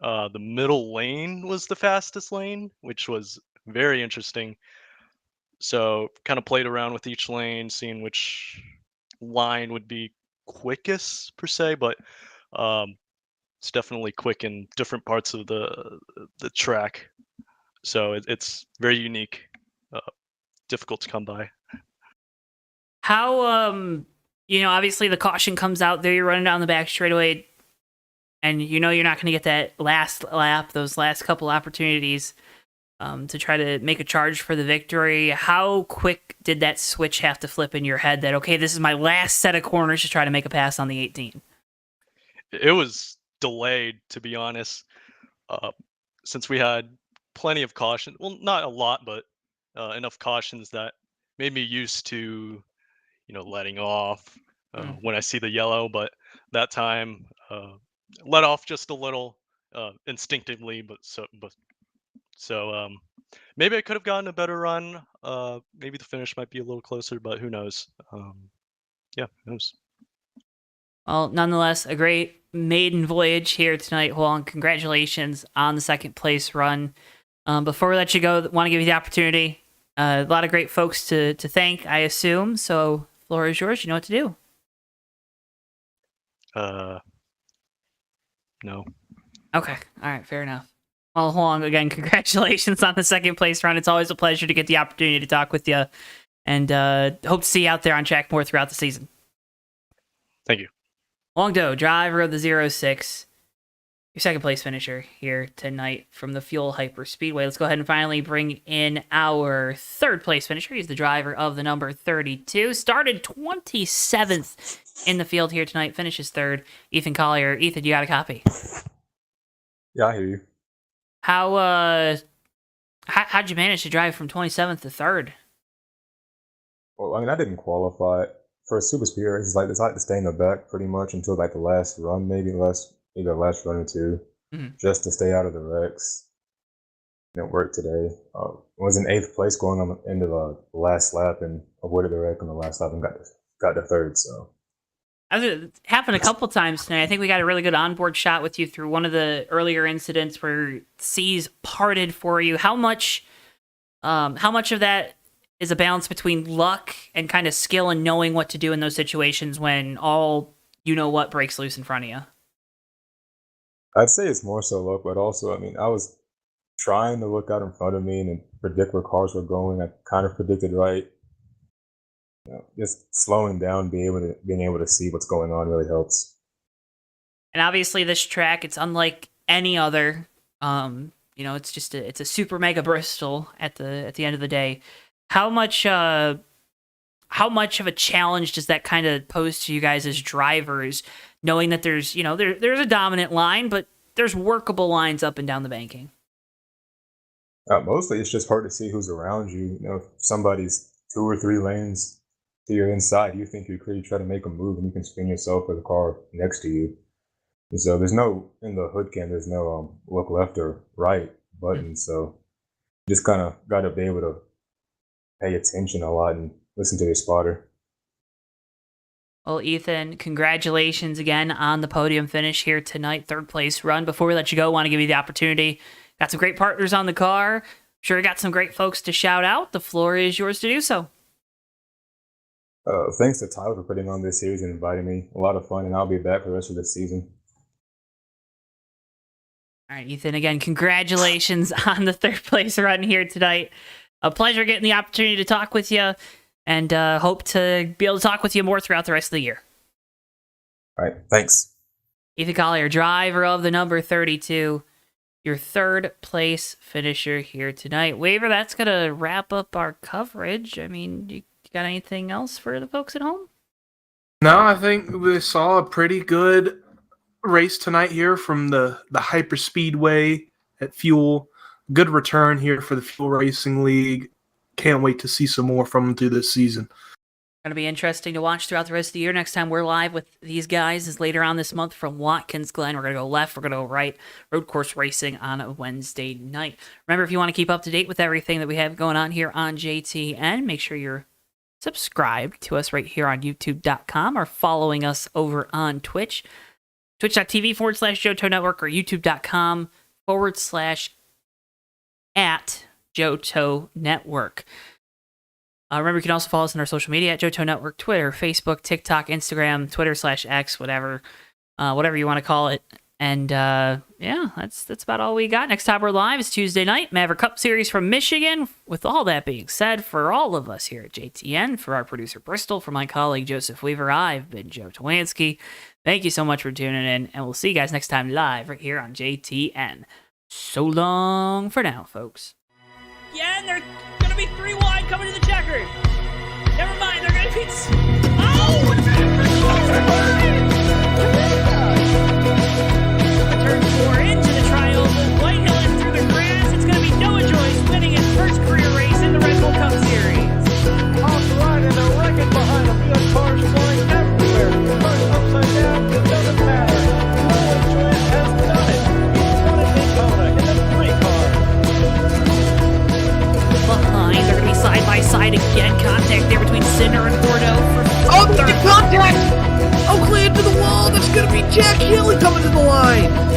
The middle lane was the fastest lane, which was very interesting. So kind of played around with each lane, seeing which line would be quickest per se, but it's definitely quick in different parts of the track. So it's very unique, difficult to come by. How, obviously the caution comes out there, you're running down the back straightaway, and you know you're not going to get that last lap, those last couple opportunities to try to make a charge for the victory. How quick did that switch have to flip in your head that, okay, this is my last set of corners to try to make a pass on the 18? It was delayed, to be honest, since we had plenty of caution. Well, not a lot, but enough cautions that made me used to, letting off when I see the yellow. But that time, let off just a little instinctively. So maybe I could have gotten a better run. Maybe the finish might be a little closer, but who knows? Yeah, who knows? Well, nonetheless, a great maiden voyage here tonight, Huang. Congratulations on the second place run. Before we let you go, want to give you the opportunity. A lot of great folks to thank, I assume. So, floor is yours. You know what to do. No. Okay. All right. Fair enough. Well, Huang, again, congratulations on the second place run. It's always a pleasure to get the opportunity to talk with you, and hope to see you out there on track more throughout the season. Thank you. Huang Do, driver of the 06, your second place finisher here tonight from the FUEL Hyperspeedway. Let's go ahead and finally bring in our third place finisher. He's the driver of the number 32. Started 27th in the field here tonight, finishes third. Ethan Collier. Ethan, you got a copy? Yeah, I hear you. How'd you manage to drive from 27th to third? Well, I mean, I didn't qualify for a super speed race. It's like to stay in the back pretty much until like the last run, maybe either last run or two, just to stay out of the wrecks. Didn't work today. Was in 8th place going on the end of the last lap and avoided the wreck on the last lap and got to third. So It happened a couple times tonight. I think we got a really good onboard shot with you through one of the earlier incidents where seas parted for you. How much of that is a balance between luck and kind of skill and knowing what to do in those situations when all you know what breaks loose in front of you? I'd say it's more so luck, but also, I mean, I was trying to look out in front of me and predict where cars were going. I kind of predicted right. Just slowing down, being able to see what's going on really helps. And obviously, this track, it's unlike any other. It's a super mega Bristol at the end of the day. How much of a challenge does that kind of pose to you guys as drivers, knowing that there's a dominant line, but there's workable lines up and down the banking? Mostly, it's just hard to see who's around you. If somebody's 2 or 3 lanes to your inside, you think you could try to make a move, and you can spin yourself with the car next to you. And so there's no, in the hood cam, there's no look left or right button. So you just kind of got to be able to pay attention a lot and listen to your spotter. Well, Ethan, congratulations again on the podium finish here tonight, 3rd place run. Before we let you go, I want to give you the opportunity. Got some great partners on the car. Sure, you got some great folks to shout out. The floor is yours to do so. Thanks to Tyler for putting on this series and inviting me. A lot of fun, and I'll be back for the rest of this season. All right, Ethan, again, congratulations on the 3rd place run here tonight. A pleasure getting the opportunity to talk with you, and hope to be able to talk with you more throughout the rest of the year. All right, thanks. Ethan Collier, driver of the number 32, your 3rd place finisher here tonight. Waver, that's going to wrap up our coverage. I mean, you got anything else for the folks at home? No, I think we saw a pretty good race tonight here from the Hyperspeedway at Fuel. Good return here for the Fuel Racing League. Can't wait to see some more from them through this season. Going to be interesting to watch throughout the rest of the year. Next time we're live with these guys is later on this month from Watkins Glen. We're going to go left, we're going to go right. Road course racing on a Wednesday night. Remember, if you want to keep up to date with everything that we have going on here on JTN, make sure you're subscribed to us right here on YouTube.com or following us over on Twitch. Twitch.tv/JoeTowNetwork or YouTube.com/@JoeTowNetwork. Remember, you can also follow us on our social media at JoeTowNetwork, Twitter, Facebook, TikTok, Instagram, Twitter/X, whatever you want to call it. And yeah, that's about all we got. Next time we're live is Tuesday night, Maverick Cup Series from Michigan. With all that being said, for all of us here at JTN, for our producer Bristol, for my colleague Joseph Weaver, I've been Joe Towansky. Thank you so much for tuning in, and we'll see you guys next time live right here on JTN. So long for now, folks. Yeah, and they're going to be 3 wide coming to the checkered. Never mind, they're going to be... Oh! Turn 4 into the tri-oval, Whitehill and through the grass. It's going to be Noah Joyce winning his first career race in the Red Bull Cup Series. Off the ride and a wreckage behind him. You have cars flying everywhere. Cars upside down. It doesn't matter. Noah Joyce has done it. He's won a Daytona in the 3 car. Behind, they're going to be side by side again. Contact there between Sinner and Bordeaux for Oh, the contact! Oakley into the wall. That's going to be Jack Healy coming to the line.